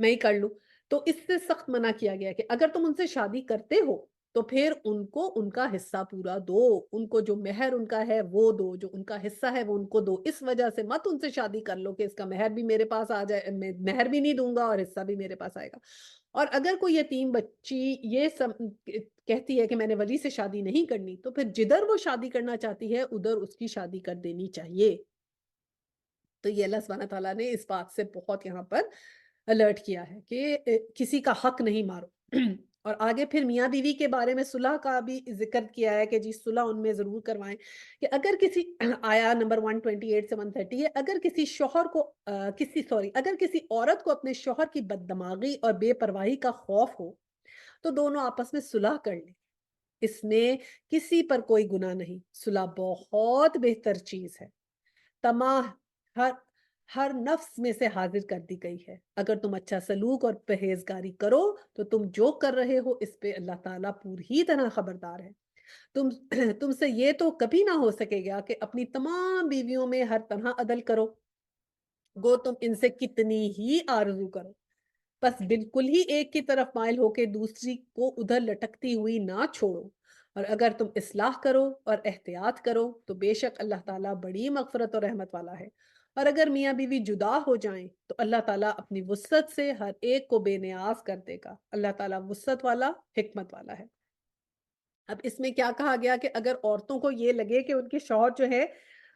میں ہی کر لوں۔ تو اس سے سخت منع کیا گیا کہ اگر تم ان سے شادی کرتے ہو تو پھر ان کو ان کا حصہ پورا دو، ان کو جو مہر ان کا ہے وہ دو، جو ان کا حصہ ہے وہ ان کو دو، اس وجہ سے مت ان سے شادی کر لو کہ اس کا مہر بھی میرے پاس آ جائے، میں مہر بھی نہیں دوں گا اور حصہ بھی میرے پاس آئے گا۔ اور اگر کوئی یتیم بچی یہ کہتی ہے کہ میں نے ولی سے شادی نہیں کرنی، تو پھر جدھر وہ شادی کرنا چاہتی ہے ادھر اس کی شادی کر دینی چاہیے۔ تو یہ اللہ سبحانہ تعالیٰ نے اس بات سے بہت یہاں پر الرٹ کیا ہے کہ کسی کا حق نہیں مارو۔ اور آگے پھر میاں بیوی کے بارے میں صلح کا بھی ذکر کیا ہے کہ جی صلح ان میں ضرور کروائیں، کہ اگر کسی آیا نمبر 128 سے 130 ہے، اگر کسی شوہر کو اگر کسی عورت کو اپنے شوہر کی بددماغی اور بے پرواہی کا خوف ہو تو دونوں آپس میں صلح کر لیں، اس میں کسی پر کوئی گناہ نہیں، صلح بہت بہتر چیز ہے، تمام ہر ہر نفس میں سے حاضر کر دی گئی ہے، اگر تم اچھا سلوک اور پرہیزگاری کرو تو تم جو کر رہے ہو اس پہ اللہ تعالیٰ پوری طرح خبردار ہے۔ تم تم سے یہ تو کبھی نہ ہو سکے گا کہ اپنی تمام بیویوں میں ہر طرح عدل کرو، گو تم ان سے کتنی ہی آرزو کرو، بس بالکل ہی ایک کی طرف مائل ہو کے دوسری کو ادھر لٹکتی ہوئی نہ چھوڑو، اور اگر تم اصلاح کرو اور احتیاط کرو تو بے شک اللہ تعالیٰ بڑی مغفرت اور رحمت والا ہے، اور اگر میاں بیوی جدا ہو جائیں تو اللہ تعالیٰ اپنی وسعت سے ہر ایک کو بے نیاز کر دے گا، اللہ تعالیٰ وسعت والا حکمت والا ہے۔ اب اس میں کیا کہا گیا کہ اگر عورتوں کو یہ لگے کہ ان کے شوہر جو ہے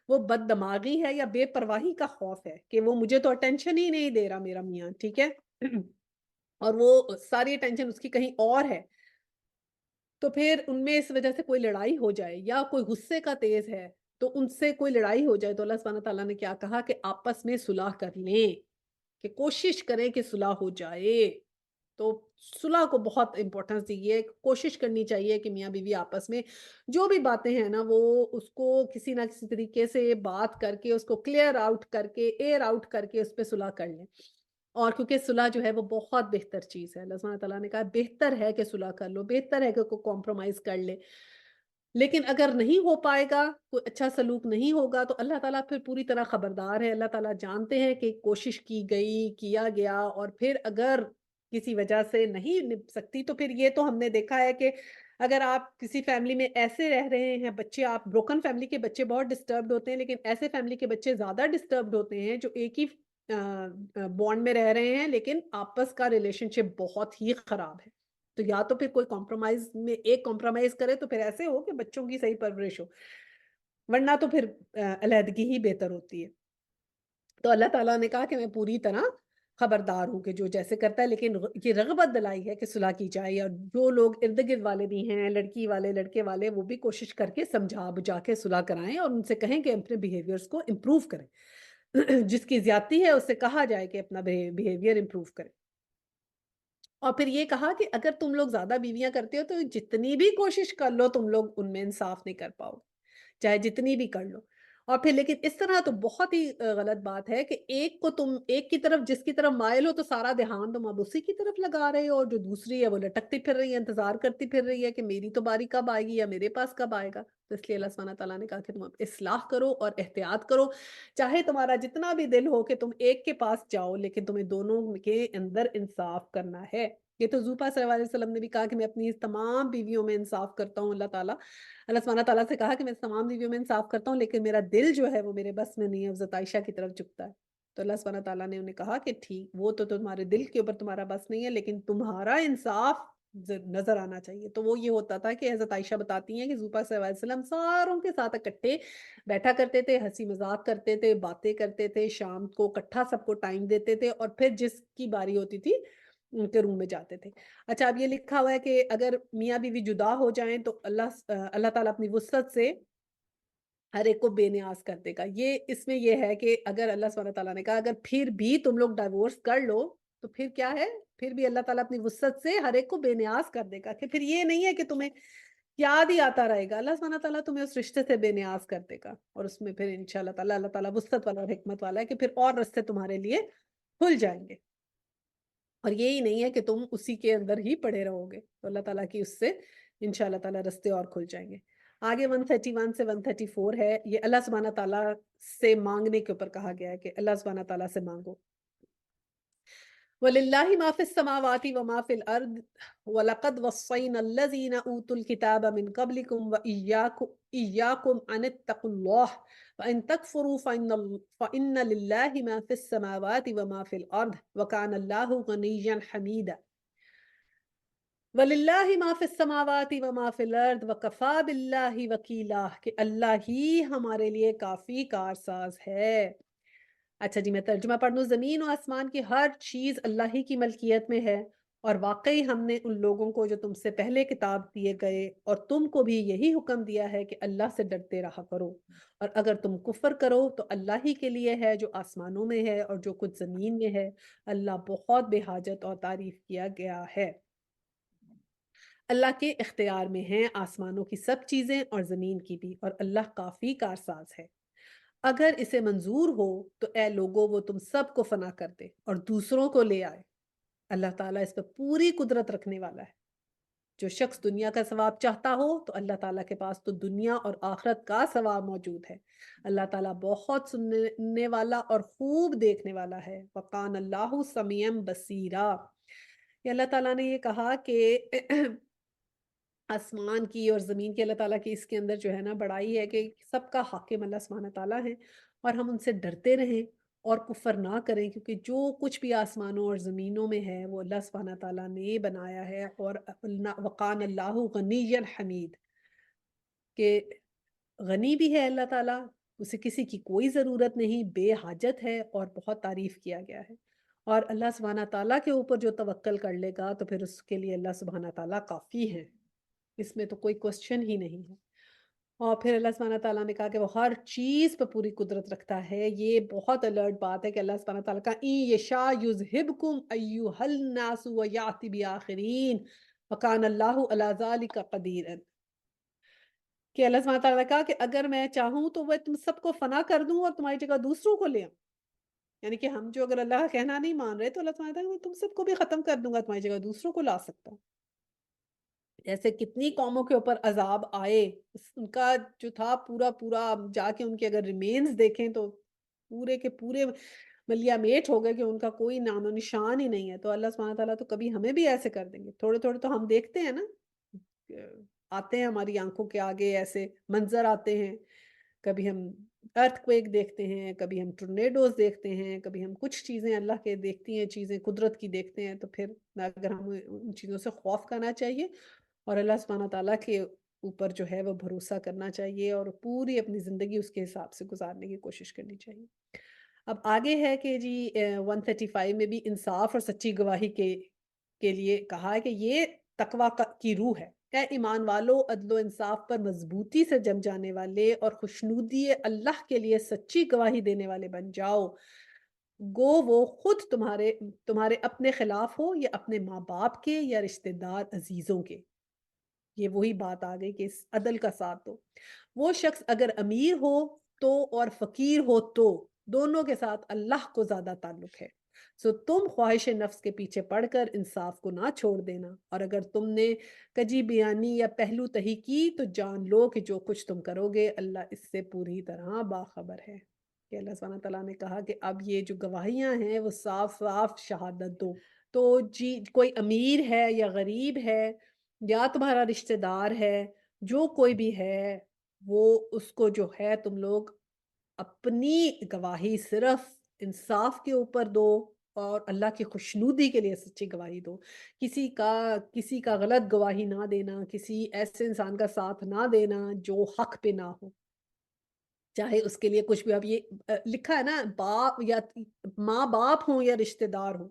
وہ بد دماغی ہے یا بے پرواہی کا خوف ہے کہ وہ مجھے تو اٹینشن ہی نہیں دے رہا میرا میاں، ٹھیک ہے، اور وہ ساری اٹینشن اس کی کہیں اور ہے، تو پھر ان میں اس وجہ سے کوئی لڑائی ہو جائے یا کوئی غصے کا تیز ہے تو ان سے کوئی لڑائی ہو جائے، تو اللہ سبحانہ تعالیٰ نے کیا کہا کہ آپس میں صلح کر لیں، کہ کوشش کریں کہ صلح ہو جائے۔ تو صلح کو بہت امپورٹنس دی ہے، کوشش کرنی چاہیے کہ میاں بیوی آپس میں جو بھی باتیں ہیں نا وہ اس کو کسی نہ کسی طریقے سے بات کر کے اس کو کلیئر آؤٹ کر کے ایئر آؤٹ کر کے اس پہ صلح کر لیں، اور کیونکہ صلح جو ہے وہ بہت بہتر چیز ہے، اللہ سبحانہ تعالیٰ نے کہا بہتر ہے کہ صلح کر لو، بہتر ہے کہ کوئی کمپرومائز کر لے، لیکن اگر نہیں ہو پائے گا، کوئی اچھا سلوک نہیں ہوگا تو اللہ تعالیٰ پھر پوری طرح خبردار ہے، اللہ تعالیٰ جانتے ہیں کہ کوشش کی گئی کیا گیا، اور پھر اگر کسی وجہ سے نہیں نپ سکتی تو پھر یہ تو ہم نے دیکھا ہے کہ اگر آپ کسی فیملی میں ایسے رہ رہے ہیں بچے، آپ بروکن فیملی کے بچے بہت ڈسٹربڈ ہوتے ہیں، لیکن ایسے فیملی کے بچے زیادہ ڈسٹربڈ ہوتے ہیں جو ایک ہی بانڈ میں رہ رہے ہیں لیکن آپس کا ریلیشن شپ بہت ہی خراب ہے، تو یا تو پھر کوئی کمپرومائز میں ایک کمپرومائز کرے تو پھر ایسے ہو کہ بچوں کی صحیح پرورش ہو، ورنہ تو پھر علیحدگی ہی بہتر ہوتی ہے۔ تو اللہ تعالیٰ نے کہا کہ میں پوری طرح خبردار ہوں کہ جو جیسے کرتا ہے، لیکن یہ رغبت دلائی ہے کہ صلح کی جائے، اور جو لوگ ارد گرد والے بھی ہیں، لڑکی والے لڑکے والے، وہ بھی کوشش کر کے سمجھا بجھا کے صلح کرائیں اور ان سے کہیں کہ اپنے بیہیویئرس کو امپروو کریں جس کی زیادتی ہے اس سے کہا جائے کہ اپنا بیہیویئر امپروو کریں۔ اور پھر یہ کہا کہ اگر تم لوگ زیادہ بیویاں کرتے ہو تو جتنی بھی کوشش کر لو تم لوگ ان میں انصاف نہیں کر پاؤ گے، چاہے جتنی بھی کر لو۔ اور پھر لیکن اس طرح تو بہت ہی غلط بات ہے کہ ایک کو تم ایک کی طرف جس کی طرف مائل ہو تو سارا دھیان تم اب اسی کی طرف لگا رہے ہو، اور جو دوسری ہے وہ لٹکتی پھر رہی ہے، انتظار کرتی پھر رہی ہے کہ میری تو باری کب آئے گی یا میرے پاس کب آئے گا۔ تو اس لیے اللہ سبحانہ تعالیٰ نے کہا کہ تم اب اصلاح کرو اور احتیاط کرو، چاہے تمہارا جتنا بھی دل ہو کہ تم ایک کے پاس جاؤ، لیکن تمہیں دونوں کے اندر انصاف کرنا ہے۔ یہ تو حضور پاک صلی اللہ علیہ وسلم نے بھی کہا کہ میں اپنی تمام بیویوں میں انصاف کرتا ہوں، اللہ سبحانہ تعالیٰ سے کہا کہ میں تمام بیویوں میں انصاف کرتا ہوں، لیکن میرا دل جو ہے وہ میرے بس میں نہیں ہے، حضرت عائشہ کی طرف جھکتا ہے۔ تو اللہ سبحانہ تعالیٰ نے انہیں کہا کہ ٹھیک، وہ تو تمہارے دل کے اوپر تمہارا بس نہیں ہے، لیکن تمہارا انصاف نظر آنا چاہیے۔ تو وہ یہ ہوتا تھا کہ حضرت عائشہ بتاتی ہیں کہ حضور پاک صلی اللہ علیہ وسلم ساروں کے ساتھ اکٹھے بیٹھا کرتے تھے، ہنسی مذاق کرتے تھے، باتیں کرتے تھے، شام کو اکٹھا سب کو ٹائم دیتے تھے، اور پھر جس کی باری ہوتی تھی ان کے روم میں جاتے تھے۔ اچھا، اب یہ لکھا ہوا ہے کہ اگر میاں بیوی جدا ہو جائیں تو اللہ تعالیٰ اپنی وسعت سے ہر ایک کو بے نیاز کر دے گا۔ یہ اس میں یہ ہے کہ اگر اللہ سبحانہ تعالیٰ نے کہا اگر پھر بھی تم لوگ ڈائیورس کر لو تو پھر کیا ہے، پھر بھی اللہ تعالیٰ اپنی وسعت سے ہر ایک کو بے نیاز کر دے گا، کہ پھر یہ نہیں ہے کہ تمہیں یاد ہی آتا رہے گا، اللہ سبحانہ تعالیٰ تمہیں اس رشتے سے بے نیاز کر دے گا، اور اس میں پھر انشاءاللہ تعالیٰ اللہ تعالیٰ وسعت والا اور حکمت والا ہے کہ پھر اور رستے تمہارے لیے کھل جائیں گے، اور یہی نہیں ہے کہ تم اسی کے اندر ہی پڑے رہو گے، تو اللہ تعالیٰ کی اس سے انشاءاللہ تعالیٰ رستے اور کھل جائیں گے۔ آگے 131 سے 134 ہے، یہ اللہ سبحانہ تعالیٰ سے مانگنے کے اوپر کہا گیا ہے کہ اللہ سبحانہ تعالیٰ سے مانگو۔ وَلِلَّهِ مَا فِي السَّمَاوَاتِ وَمَا فِي الْأَرْضِ وَلَقَدْ وَصَّيْنَا الَّذِينَ أُوتُوا الْكِتَابَ مِنْ قَبْلِكُمْ وَإِيَّاكُمْ أَنِ اتَّقُوا اللَّهَ وَإِن تَكْفُرُوا فَإِنَّ لِلَّهِ مَا فِي السَّمَاوَاتِ وَمَا فِي الْأَرْضِ وَكَانَ اللَّهُ غَنِيًّا حَمِيدًا۔ وَلِلَّهِ مَا فِي السَّمَاوَاتِ وَمَا فِي الْأَرْضِ وَكَفَىٰ بِاللَّهِ وَكِيلًا، کہ اللہ ہی ہمارے لیے کافی کارساز ہے۔ اچھا جی، میں ترجمہ پڑھ دوں۔ زمین و آسمان کی ہر چیز اللہ ہی کی ملکیت میں ہے، اور واقعی ہم نے ان لوگوں کو جو تم سے پہلے کتاب دیے گئے اور تم کو بھی یہی حکم دیا ہے کہ اللہ سے ڈرتے رہا کرو، اور اگر تم کفر کرو تو اللہ ہی کے لیے ہے جو آسمانوں میں ہے اور جو کچھ زمین میں ہے، اللہ بہت بے حاجت اور تعریف کیا گیا ہے۔ اللہ کے اختیار میں ہیں آسمانوں کی سب چیزیں اور زمین کی بھی، اور اللہ کافی کارساز ہے۔ اگر اسے منظور ہو تو اے لوگو وہ تم سب کو فنا کر دے اور دوسروں کو لے آئے۔ اللہ تعالیٰ اس پہ پوری قدرت رکھنے والا ہے۔ جو شخص دنیا کا ثواب چاہتا ہو تو اللہ تعالیٰ کے پاس تو دنیا اور آخرت کا ثواب موجود ہے۔ اللہ تعالیٰ بہت سننے والا اور خوب دیکھنے والا ہے۔ وَقَانَ اللَّهُ سَمِيعًا بَصِيرًا۔ یہ اللہ تعالیٰ نے یہ کہا کہ آسمان کی اور زمین کی اللہ تعالیٰ کی اس کے اندر جو ہے نا بڑائی ہے کہ سب کا حاکم اللہ سبحانہ تعالیٰ ہے، اور ہم ان سے ڈرتے رہیں اور کفر نہ کریں، کیونکہ جو کچھ بھی آسمانوں اور زمینوں میں ہے وہ اللہ سبحانہ تعالیٰ نے بنایا ہے، اور وقان اللہ غنی حمید، کہ غنی بھی ہے اللہ تعالیٰ، اسے کسی کی کوئی ضرورت نہیں، بے حاجت ہے اور بہت تعریف کیا گیا ہے۔ اور اللہ سبحانہ تعالیٰ کے اوپر جو توکل کر لے گا تو پھر اس کے لیے اللہ سبحانہ تعالیٰ کافی ہے، اس میں تو کوئی کوسچن ہی نہیں ہے۔ اور پھر اللہ سبحانہ تعالیٰ نے کہا کہ وہ ہر چیز پہ پوری قدرت رکھتا ہے۔ یہ بہت الرٹ بات ہے کہ اللہ سبحانہ تعالیٰ کا اِن یشاء یذہبکم ایھا الناس ویأتی بآخرین وکان اللہ علی ذلک قدیر، کہ اللہ سبحانہ تعالیٰ نے کہا کہ اگر میں چاہوں تو وہ تم سب کو فنا کر دوں اور تمہاری جگہ دوسروں کو لے آؤں، یعنی کہ ہم جو اگر اللہ کا کہنا نہیں مان رہے تو اللہ سبحانہ تعالیٰ میں تم سب کو بھی ختم کر دوں گا، تمہاری جگہ دوسروں کو لا سکتا ہوں۔ ایسے کتنی قوموں کے اوپر عذاب آئے، ان کا جو تھا پورا پورا جا کے ان کے اگر ریمینز دیکھیں تو پورے کے پورے ملیا میٹ ہو گئے کہ ان کا کوئی نام و نشان ہی نہیں ہے۔ تو اللہ سبحانہ تعالیٰ تو کبھی ہمیں بھی ایسے کر دیں گے، تھوڑے تھوڑے تو ہم دیکھتے ہیں نا، آتے ہیں ہماری آنکھوں کے آگے ایسے منظر آتے ہیں، کبھی ہم ارتھ کویک دیکھتے ہیں، کبھی ہم ٹورنیڈوز دیکھتے ہیں، کبھی ہم کچھ چیزیں اللہ کے دیکھتی ہیں، چیزیں قدرت کی دیکھتے ہیں، تو پھر اگر ہم ان چیزوں سے خوف کرنا چاہیے اور اللہ سبحانہ تعالیٰ کے اوپر جو ہے وہ بھروسہ کرنا چاہیے اور پوری اپنی زندگی اس کے حساب سے گزارنے کی کوشش کرنی چاہیے۔ اب آگے ہے کہ جی 135 میں بھی انصاف اور سچی گواہی کے لیے کہا ہے کہ یہ تقوی کی روح ہے۔ اے ایمان والو، عدل و انصاف پر مضبوطی سے جم جانے والے اور خوشنودی اللہ کے لیے سچی گواہی دینے والے بن جاؤ، گو وہ خود تمہارے اپنے خلاف ہو یا اپنے ماں باپ کے یا رشتہ دار عزیزوں کے۔ یہ وہی بات آ گئی کہ اس عدل کا ساتھ دو۔ وہ شخص اگر امیر ہو تو اور فقیر ہو تو دونوں کے ساتھ اللہ کو زیادہ تعلق ہے، سو تم خواہش نفس کے پیچھے پڑ کر انصاف کو نہ چھوڑ دینا، اور اگر تم نے کجی بیانی یا پہلو تہی کی تو جان لو کہ جو کچھ تم کرو گے اللہ اس سے پوری طرح باخبر ہے۔ کہ اللہ سبحانہ تعالیٰ نے کہا کہ اب یہ جو گواہیاں ہیں وہ صاف صاف شہادت دو۔ تو جی کوئی امیر ہے یا غریب ہے یا تمہارا رشتہ دار ہے، جو کوئی بھی ہے، وہ اس کو جو ہے تم لوگ اپنی گواہی صرف انصاف کے اوپر دو اور اللہ کی خوشنودی کے لیے سچی گواہی دو۔ کسی کا غلط گواہی نہ دینا، کسی ایسے انسان کا ساتھ نہ دینا جو حق پہ نہ ہو، چاہے اس کے لیے کچھ بھی۔ اب یہ لکھا ہے نا، باپ یا ماں باپ ہوں یا رشتہ دار ہوں،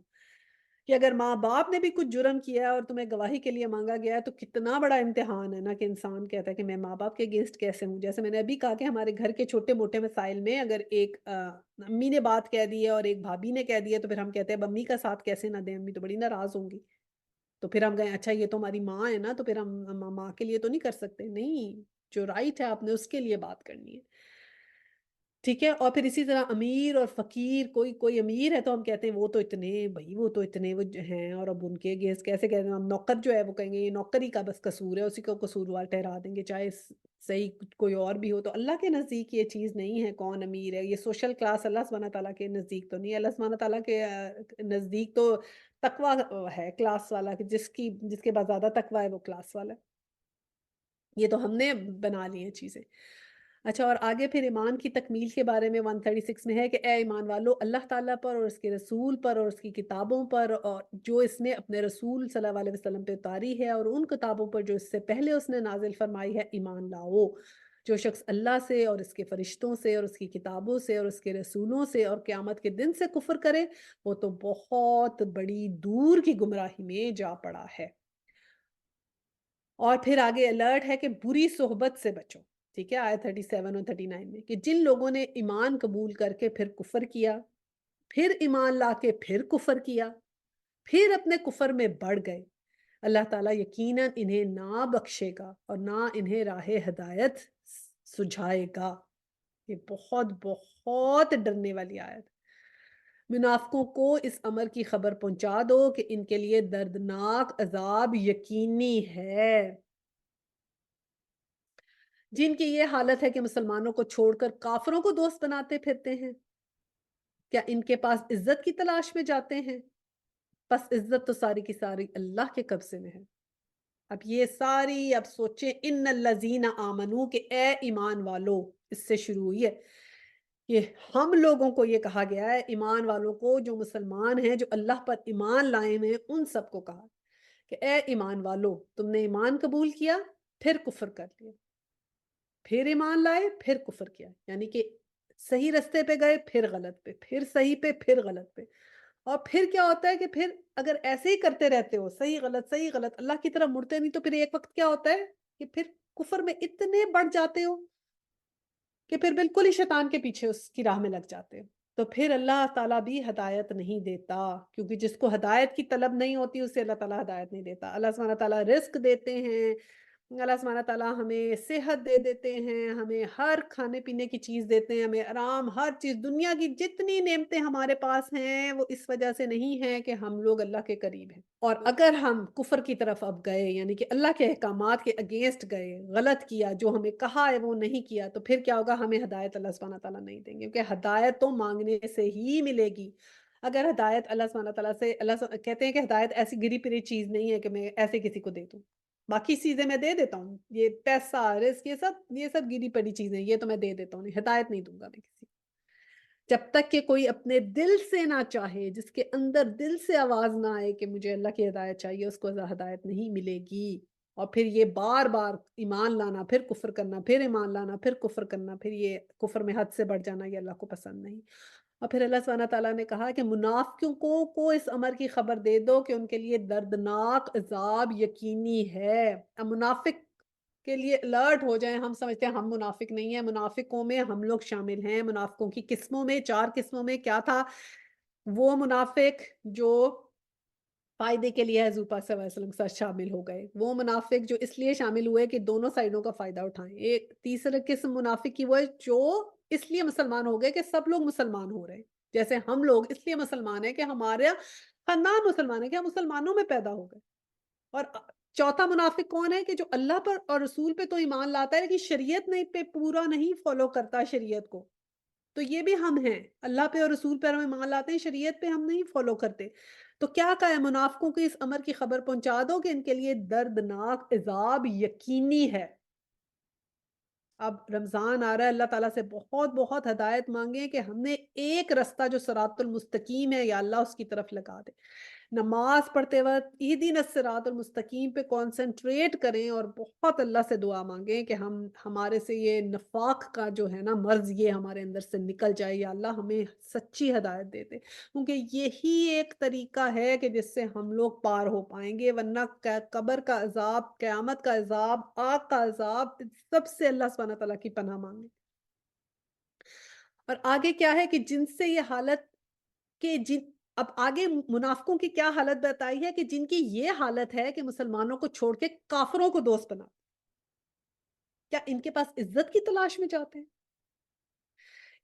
کہ اگر ماں باپ نے بھی کچھ جرم کیا ہے اور تمہیں گواہی کے لیے مانگا گیا ہے تو کتنا بڑا امتحان ہے نا، کہ انسان کہتا ہے کہ میں ماں باپ کے اگینسٹ کیسے ہوں۔ جیسے میں نے ابھی کہا کہ ہمارے گھر کے چھوٹے موٹے مسائل میں اگر ایک امی نے بات کہہ دی ہے اور ایک بھابھی نے کہہ دی ہے تو پھر ہم کہتے ہیں اب امی کا ساتھ کیسے نہ دیں، امی تو بڑی ناراض ہوں گی۔ تو پھر ہم کہیں اچھا یہ تو ہماری ماں ہے نا، تو پھر ہم ماں کے لیے تو نہیں کر سکتے، نہیں، جو رائٹ ہے آپ نے اس کے لیے بات کرنی ہے۔ ٹھیک ہے، اور پھر اسی طرح امیر اور فقیر، کوئی امیر ہے تو ہم کہتے ہیں وہ تو اتنے بھائی، وہ تو اتنے وہ ہیں، اور اب ان کے گیس کیسے کہتے ہیں، ہم نوکر جو ہے وہ کہیں گے یہ نوکری کا بس قصور ہے، اسی کو قصوروار ٹھہرا دیں گے، چاہے صحیح کوئی اور بھی ہو۔ تو اللہ کے نزدیک یہ چیز نہیں ہے کون امیر ہے، یہ سوشل کلاس اللہ سبحانہ تعالیٰ کے نزدیک تو نہیں ہے۔ اللہ سبحانہ تعالیٰ کے نزدیک تو تقوی ہے کلاس والا، کہ جس کے بعد زیادہ تقوی ہے وہ کلاس والا ہے۔ یہ تو ہم نے بنا لی ہیں چیزیں۔ اچھا، اور آگے پھر ایمان کی تکمیل کے بارے میں 136 میں ہے کہ اے ایمان والو، اللہ تعالیٰ پر اور اس کے رسول پر اور اس کی کتابوں پر اور جو اس نے اپنے رسول صلی اللہ علیہ وسلم پہ اتاری ہے اور ان کتابوں پر جو اس سے پہلے اس نے نازل فرمائی ہے ایمان لاؤ۔ جو شخص اللہ سے اور اس کے فرشتوں سے اور اس کی کتابوں سے اور اس کے رسولوں سے اور قیامت کے دن سے کفر کرے، وہ تو بہت بڑی دور کی گمراہی میں جا پڑا ہے۔ اور پھر آگے الرٹ ہے کہ بری صحبت سے بچو۔ ٹھیک ہے، آیت 37 اور 39 میں، کہ جن لوگوں نے ایمان قبول کر کے پھر کفر کیا، پھر ایمان لا کے پھر کفر کیا، پھر اپنے کفر میں بڑھ گئے، اللہ تعالیٰ یقیناً انہیں نہ بخشے گا اور نہ انہیں راہ ہدایت سجھائے گا۔ یہ بہت بہت ڈرنے والی آیت۔ منافقوں کو اس امر کی خبر پہنچا دو کہ ان کے لیے دردناک عذاب یقینی ہے۔ جن کی یہ حالت ہے کہ مسلمانوں کو چھوڑ کر کافروں کو دوست بناتے پھرتے ہیں، کیا ان کے پاس عزت کی تلاش میں جاتے ہیں؟ بس عزت تو ساری کی ساری اللہ کے قبضے میں ہے۔ اب یہ ساری، اب سوچیں، ان الذین آمنو، کہ اے ایمان والو، اس سے شروع ہوئی ہے۔ یہ ہم لوگوں کو یہ کہا گیا ہے، ایمان والوں کو جو مسلمان ہیں، جو اللہ پر ایمان لائے ہیں، ان سب کو کہا کہ اے ایمان والو، تم نے ایمان قبول کیا، پھر کفر کر لیا، پھر ایمان لائے، پھر کفر کیا، یعنی کہ صحیح رستے پہ گئے، پھر غلط پہ، پھر صحیح پہ، پھر غلط پہ۔ اور پھر کیا ہوتا ہے کہ پھر اگر ایسے ہی کرتے رہتے ہو، صحیح غلط اللہ کی طرف مڑتے نہیں، تو پھر ایک وقت کیا ہوتا ہے کہ پھر کفر میں اتنے بڑھ جاتے ہو کہ پھر بالکل ہی شیطان کے پیچھے اس کی راہ میں لگ جاتے ہو۔ تو پھر اللہ تعالیٰ بھی ہدایت نہیں دیتا، کیونکہ جس کو ہدایت کی طلب نہیں ہوتی اسے اللہ تعالیٰ ہدایت نہیں دیتا۔ اللہ سبحانہ تعالیٰ رزق دیتے ہیں، اللہ سبحانہ تعالیٰ ہمیں صحت دے دیتے ہیں، ہمیں ہر کھانے پینے کی چیز دیتے ہیں، ہمیں آرام، ہر چیز، دنیا کی جتنی نعمتیں ہمارے پاس ہیں وہ اس وجہ سے نہیں ہے کہ ہم لوگ اللہ کے قریب ہیں۔ اور اگر ہم کفر کی طرف اب گئے، یعنی کہ اللہ کے احکامات کے اگینسٹ گئے، غلط کیا، جو ہمیں کہا ہے وہ نہیں کیا، تو پھر کیا ہوگا؟ ہمیں ہدایت اللہ سبحانہ تعالیٰ نہیں دیں گے، کیونکہ ہدایت تو مانگنے سے ہی ملے گی۔ اگر ہدایت اللہ سبحانہ تعالیٰ سے، کہتے ہیں کہ ہدایت ایسی گری پری چیز نہیں ہے کہ میں ایسے کسی کو دے دوں، باقی چیزیں میں دے دیتا ہوں، یہ پیسہ، رزق، یہ سب گری پڑی چیزیں، یہ تو میں دے دیتا ہوں، ہدایت نہیں دوں گا میں کسی کو۔ جب تک کہ کوئی اپنے دل سے نہ چاہے، جس کے اندر دل سے آواز نہ آئے کہ مجھے اللہ کی ہدایت چاہیے، اس کو ہدایت نہیں ملے گی۔ اور پھر یہ بار بار ایمان لانا، پھر کفر کرنا، پھر ایمان لانا، پھر کفر کرنا، پھر یہ کفر میں حد سے بڑھ جانا، یہ اللہ کو پسند نہیں۔ اور پھر اللہ سبحانہ تعالیٰ نے کہا کہ منافقوں کو اس امر کی خبر دے دو کہ ان کے لیے دردناک عذاب یقینی ہے۔ اب منافق کے لیے الرٹ ہو جائیں، ہم سمجھتے ہیں ہم منافق نہیں ہیں، منافقوں میں ہم لوگ شامل ہیں، منافقوں کی قسموں میں 4 قسموں میں کیا تھا؟ وہ منافق جو فائدے کے لیے حضور پاک صلی اللہ علیہ وسلم کے ساتھ شامل ہو گئے، وہ منافق جو اس لیے شامل ہوئے کہ دونوں سائڈوں کا فائدہ اٹھائیں، ایک تیسرا قسم منافق کی وہ ہے جو اس لیے مسلمان ہو گئے کہ سب لوگ مسلمان ہو رہے ہیں، جیسے ہم لوگ اس لیے مسلمان ہیں کہ ہمارا خاندان مسلمان ہے، کہ ہم مسلمانوں میں پیدا ہو گئے۔ اور چوتھا منافق کون ہے کہ جو اللہ پر اور رسول پہ تو ایمان لاتا ہے لیکن شریعت نہیں پہ پورا نہیں فالو کرتا شریعت کو، تو یہ بھی ہم ہیں، اللہ پہ اور رسول پہ ہم ایمان لاتے ہیں، شریعت پہ ہم نہیں فالو کرتے۔ تو کیا کہا ہے؟ منافقوں کو اس امر کی خبر پہنچا دو کہ ان کے لیے دردناک عذاب یقینی ہے۔ اب رمضان آ رہا ہے، اللہ تعالیٰ سے بہت بہت ہدایت مانگیں کہ ہم نے ایک رستہ جو صراط المستقیم ہے یا اللہ اس کی طرف لگا دے۔ نماز پڑھتے وقت اہدنا الصراط المستقیم پہ کنسنٹریٹ کریں اور بہت اللہ سے دعا مانگیں کہ ہمارے سے یہ نفاق کا جو ہے نا مرض یہ ہمارے اندر سے نکل جائے، یا اللہ ہمیں سچی ہدایت دے دے، کیونکہ یہی ایک طریقہ ہے کہ جس سے ہم لوگ پار ہو پائیں گے، ورنہ قبر کا عذاب، قیامت کا عذاب، آگ کا عذاب، سب سے اللہ سبحانہ تعالیٰ کی پناہ مانگیں۔ اور آگے کیا ہے کہ جن سے یہ حالت کہ اب آگے منافقوں کی کیا حالت بتائی ہے کہ جن کی یہ حالت ہے کہ مسلمانوں کو چھوڑ کے کافروں کو دوست بنا، کیا ان کے پاس عزت کی تلاش میں جاتے ہیں؟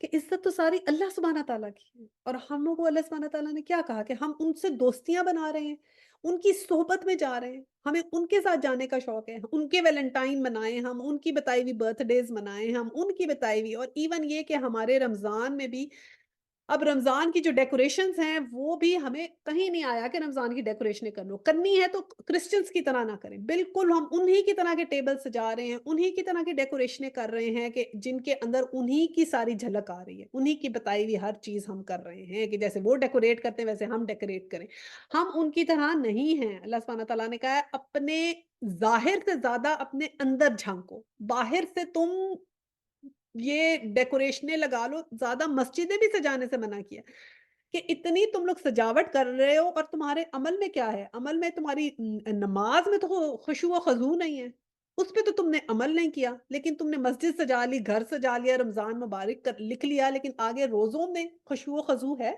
کہ عزت تو ساری اللہ سبحانہ تعالیٰ کی ہے، اور ہم لوگوں کو اللہ سبحانہ تعالیٰ نے کیا کہا کہ ہم ان سے دوستیاں بنا رہے ہیں، ان کی صحبت میں جا رہے ہیں، ہمیں ان کے ساتھ جانے کا شوق ہے، ان کے ویلنٹائن منائیں، ہم ان کی بتائی ہوئی برتھ ڈیز منائیں، ہم ان کی بتائی ہوئی، اور ایون یہ کہ ہمارے رمضان میں بھی اب رمضان کی جو ڈیکوریشنز ہیں وہ بھی ہمیں کہیں نہیں آیا کہ رمضان کی ڈیکوریشنیں کرنی ہے تو کرسچنز کی طرح نہ کریں، بالکل ہم انہی کی طرح کے ٹیبل سجا رہے ہیں، انہی کی طرح کی ڈیکوریشنیں کر رہے ہیں کہ جن کے اندر انہی کی ساری جھلک آ رہی ہے، انہی کی بتائی ہوئی ہر چیز ہم کر رہے ہیں کہ جیسے وہ ڈیکوریٹ کرتے ہیں ویسے ہم ڈیکوریٹ کریں، ہم ان کی طرح نہیں ہیں۔ اللہ سبحانہ تعالیٰ نے کہا ہے اپنے ظاہر سے زیادہ اپنے اندر جھانکو، باہر سے تم یہ ڈیکوریشنیں لگا لو، زیادہ مسجدیں بھی سجانے سے منع کیا کہ اتنی تم لوگ سجاوٹ کر رہے ہو اور تمہارے عمل میں کیا ہے؟ عمل میں تمہاری نماز میں تو خشوع و خضوع نہیں ہے، اس پہ تو تم نے عمل نہیں کیا، لیکن تم نے مسجد سجا لی، گھر سجا لیا، رمضان مبارک لکھ لیا، لیکن آگے روزوں میں خشوع و خضوع ہے؟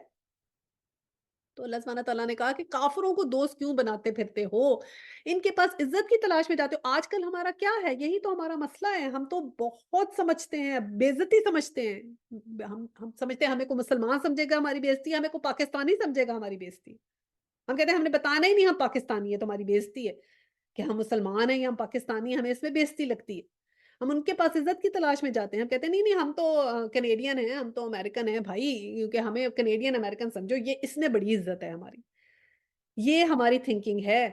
تو اللہ سبحانہ تعالیٰ نے کہا کہ کافروں کو دوست کیوں بناتے پھرتے ہو، ان کے پاس عزت کی تلاش میں جاتے ہو۔ آج کل ہمارا کیا ہے؟ یہی تو ہمارا مسئلہ ہے، ہم تو بہت سمجھتے ہیں، بے عزتی سمجھتے ہیں، ہم سمجھتے ہیں ہمیں کو مسلمان سمجھے گا ہماری بے عزتی، ہمیں کو پاکستانی سمجھے گا ہماری بے عزتی، ہم کہتے ہیں ہم نے بتانا ہی نہیں ہم پاکستانی ہے تو ہماری بے عزتی ہے، کہ ہم مسلمان ہیں یا ہم پاکستانی ہیں ہمیں اس میں بے عزتی لگتی ہے۔ ہم ان کے پاس عزت کی تلاش میں جاتے ہیں، ہم کہتے ہیں نہیں نہیں ہم تو کینیڈین ہیں، ہم تو امریکن ہیں بھائی، کیونکہ ہمیں کینیڈین امریکن سمجھو، یہ اس میں بڑی عزت ہے ہماری، یہ ہماری تھنکنگ ہے۔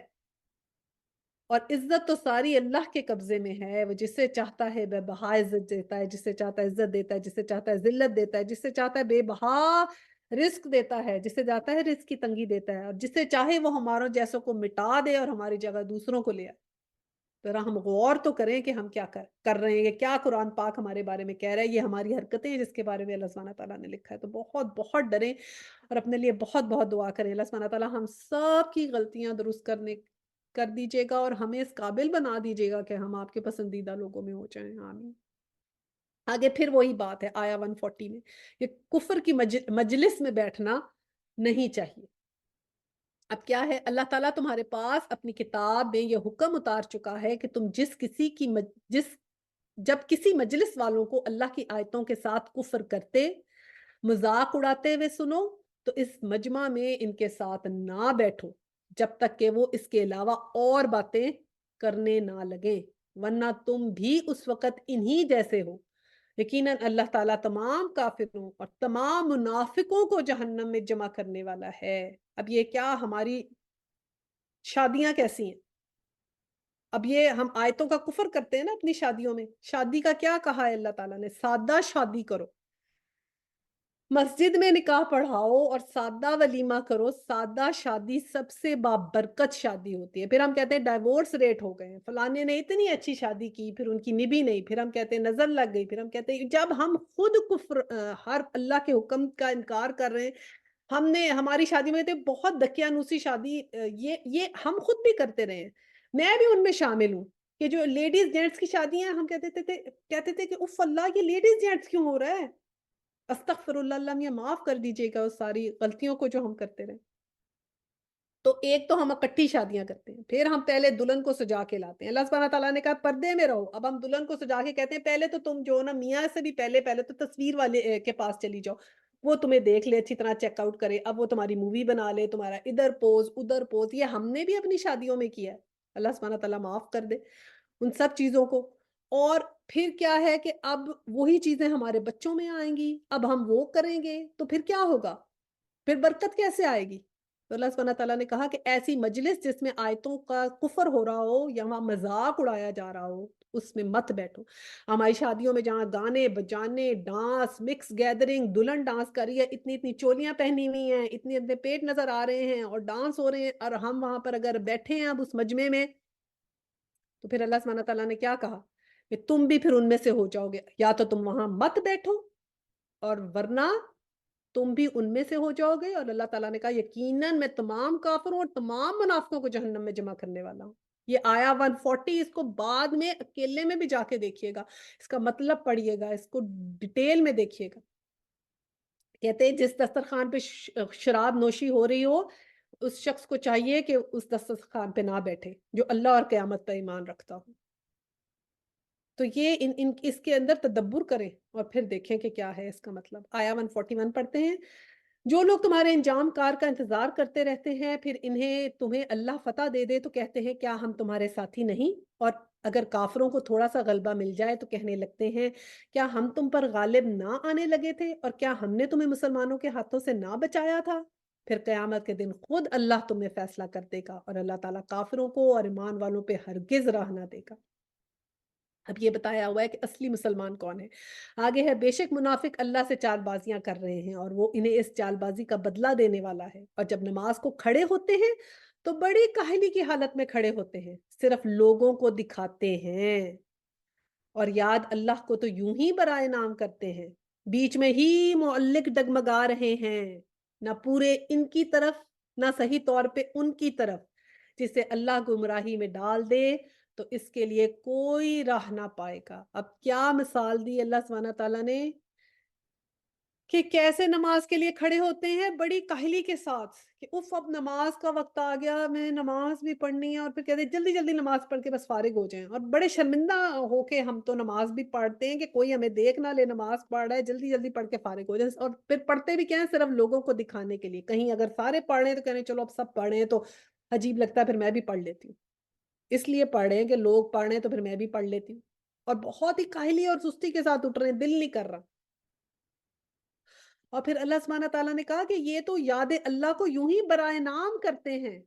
اور عزت تو ساری اللہ کے قبضے میں ہے، وہ جسے چاہتا ہے بے بہا عزت دیتا ہے، جسے چاہتا ہے عزت دیتا ہے، جسے چاہتا ہے ذلت دیتا ہے، جسے چاہتا ہے بے بہا رزق دیتا ہے، جسے چاہتا ہے رزق کی تنگی دیتا ہے، اور جسے چاہے وہ ہماروں جیسوں کو مٹا دے اور ہماری جگہ دوسروں کو لے آئے۔ ذرا ہم غور تو کریں کہ ہم کیا کر رہے ہیں، یہ کیا قرآن پاک ہمارے بارے میں کہہ رہا ہے، یہ ہماری حرکتیں ہیں جس کے بارے میں اللہ سبحانہ تعالیٰ نے لکھا ہے۔ تو بہت بہت ڈریں اور اپنے لیے بہت بہت دعا کریں، اللہ سبحانہ تعالیٰ ہم سب کی غلطیاں درست کر دیجیے گا اور ہمیں اس قابل بنا دیجیے گا کہ ہم آپ کے پسندیدہ لوگوں میں ہو جائیں، آمین۔ آگے پھر وہی بات ہے آیا 140 میں، کہ کفر کی مجلس میں بیٹھنا نہیں چاہیے۔ اب کیا ہے؟ اللہ تعالیٰ تمہارے پاس اپنی کتاب میں یہ حکم اتار چکا ہے کہ تم جب کسی مجلس والوں کو اللہ کی آیتوں کے ساتھ کفر کرتے، مذاق اڑاتے ہوئے سنو تو اس مجمع میں ان کے ساتھ نہ بیٹھو جب تک کہ وہ اس کے علاوہ اور باتیں کرنے نہ لگیں، ورنہ تم بھی اس وقت انہی جیسے ہو۔ یقیناً اللہ تعالیٰ تمام کافروں اور تمام منافقوں کو جہنم میں جمع کرنے والا ہے۔ اب یہ کیا ہماری شادیاں کیسی ہیں؟ اب یہ ہم آیتوں کا کفر کرتے ہیں نا اپنی شادیوں میں، شادی کا کیا کہا ہے اللہ تعالیٰ نے؟ سادہ شادی کرو، مسجد میں نکاح پڑھاؤ اور سادہ ولیمہ کرو. سادہ شادی سب سے بابرکت شادی ہوتی ہے. پھر ہم کہتے ہیں ڈائیورس ریٹ ہو گئے ہیں، فلانے نے اتنی اچھی شادی کی پھر ان کی نبھی نہیں، پھر ہم کہتے ہیں نظر لگ گئی، پھر ہم کہتے ہیں جب ہم خود کفر ہر اللہ کے حکم کا انکار کر رہے ہیں. ہم نے ہماری شادی میں تو بہت دقیانوسی شادی یہ ہم خود بھی کرتے رہے ہیں. میں بھی ان میں شامل ہوں کہ جو لیڈیز جینٹس کی شادیاں ہم کہتے تھے کہ اف اللہ یہ لیڈیز جینٹس کیوں ہو رہا ہے. استغفر اللہ، اللہ یہ معاف کر دیجئے گا اس ساری غلطیوں کو جو ہم کرتے رہے. تو ایک تو ہم اکٹھی شادیاں کرتے ہیں، پھر ہم پہلے دلہن کو سجا کے لاتے ہیں. اللہ سبحانہ تعالیٰ نے کہا پردے میں رہو. اب ہم دلہن کو سجا کے کہتے ہیں پہلے تو تم جو نا میاں سے بھی پہلے تو تصویر والے کے پاس چلی جاؤ، وہ تمہیں دیکھ لے، اچھی طرح چیک آؤٹ کرے. اب وہ تمہاری مووی بنا لے، تمہارا ادھر پوز ادھر پوز. یہ ہم نے بھی اپنی شادیوں میں کیا ہے. اللہ سبحانہ تعالیٰ معاف کر دے ان سب چیزوں کو. اور پھر کیا ہے کہ اب وہی چیزیں ہمارے بچوں میں آئیں گی، اب ہم وہ کریں گے تو پھر کیا ہوگا، پھر برکت کیسے آئے گی. تو اللہ سبحانہ تعالیٰ نے کہا کہ ایسی مجلس جس میں آیتوں کا کفر ہو رہا ہو یا وہاں مذاق اڑایا جا رہا ہو اس میں مت بیٹھو. ہماری شادیوں میں جہاں گانے بجانے ڈانس مکس گیدرنگ، دلہن ڈانس کر رہی ہے، اتنی اتنی چولیاں پہنی ہوئی ہیں، اتنے اتنے پیٹ نظر آ رہے ہیں اور ڈانس ہو رہے ہیں، اور ہم وہاں پر اگر بیٹھے ہیں اب اس مجمع میں، تو پھر اللہ سبحانہ تعالیٰ نے کیا کہا کہ تم بھی پھر ان میں سے ہو جاؤ گے. یا تو تم وہاں مت بیٹھو اور ورنہ تم بھی ان میں سے ہو جاؤ گے. اور اللہ تعالیٰ نے کہا یقیناً میں تمام کافروں اور تمام منافقوں کو جہنم میں جمع کرنے والا ہوں. یہ آیا 140، اس کو بعد میں اکیلے میں بھی جا کے دیکھیے گا، اس کا مطلب پڑھیے گا، اس کو ڈیٹیل میں دیکھیے گا. کہتے ہیں جس دسترخوان پہ شراب نوشی ہو رہی ہو اس شخص کو چاہیے کہ اس دسترخوان پہ نہ بیٹھے جو اللہ اور قیامت پر ایمان رکھتا ہو. تو یہ اس کے اندر تدبر کریں اور پھر دیکھیں کہ کیا ہے اس کا مطلب. آیا 141 پڑھتے ہیں. جو لوگ تمہارے انجام کار کا انتظار کرتے رہتے ہیں پھر تمہیں اللہ فتح دے دے تو کہتے ہیں کیا ہم تمہارے ساتھی نہیں. اور اگر کافروں کو تھوڑا سا غلبہ مل جائے تو کہنے لگتے ہیں کیا ہم تم پر غالب نہ آنے لگے تھے اور کیا ہم نے تمہیں مسلمانوں کے ہاتھوں سے نہ بچایا تھا. پھر قیامت کے دن خود اللہ تمہیں فیصلہ کر دے گا اور اللہ تعالیٰ کافروں کو اور ایمان والوں پہ ہرگز راہ نہ دے گا. اب یہ بتایا ہوا ہے کہ اصلی مسلمان کون ہے. آگے ہے بے شک منافق اللہ سے چال بازیاں کر رہے ہیں اور وہ انہیں اس چال بازی کا بدلہ دینے والا ہے. اور جب نماز کو کھڑے ہوتے ہیں تو بڑی کاہلی کی حالت میں کھڑے ہوتے ہیں، صرف لوگوں کو دکھاتے ہیں اور یاد اللہ کو تو یوں ہی برائے نام کرتے ہیں. بیچ میں ہی معلق ڈگمگا رہے ہیں، نہ پورے ان کی طرف نہ صحیح طور پہ ان کی طرف. جسے اللہ گمراہی میں ڈال دے تو اس کے لیے کوئی راہ نہ پائے گا. اب کیا مثال دی اللہ سبحانہ تعالیٰ نے کہ کیسے نماز کے لیے کھڑے ہوتے ہیں بڑی کاہلی کے ساتھ کہ اف اب نماز کا وقت آ گیا، میں نماز بھی پڑھنی ہے، اور پھر کہتے ہیں جلدی جلدی نماز پڑھ کے بس فارغ ہو جائیں. اور بڑے شرمندہ ہو کے ہم تو نماز بھی پڑھتے ہیں کہ کوئی ہمیں دیکھ نہ لے نماز پڑھ رہا ہے، جلدی جلدی پڑھ کے فارغ ہو جائیں. اور پھر پڑھتے بھی کیا ہیں صرف لوگوں کو دکھانے کے لیے. کہیں اگر سارے پڑھ رہے ہیں تو کہنے چلو اب سب پڑھ رہے ہیں تو عجیب لگتا ہے، پھر میں بھی پڑھ لیتی ہوں. اس لیے پڑھ رہے ہیں کہ لوگ پڑھ رہے ہیں تو پھر میں بھی پڑھ لیتی ہوں. اور بہت ہی کاہلی اور سستی کے ساتھ اٹھ رہے ہیں، دل نہیں کر رہا. اور پھر اللہ سبحانہ تعالیٰ نے کہا کہ یہ تو یاد اللہ کو یوں ہی برائے نام کرتے ہیں،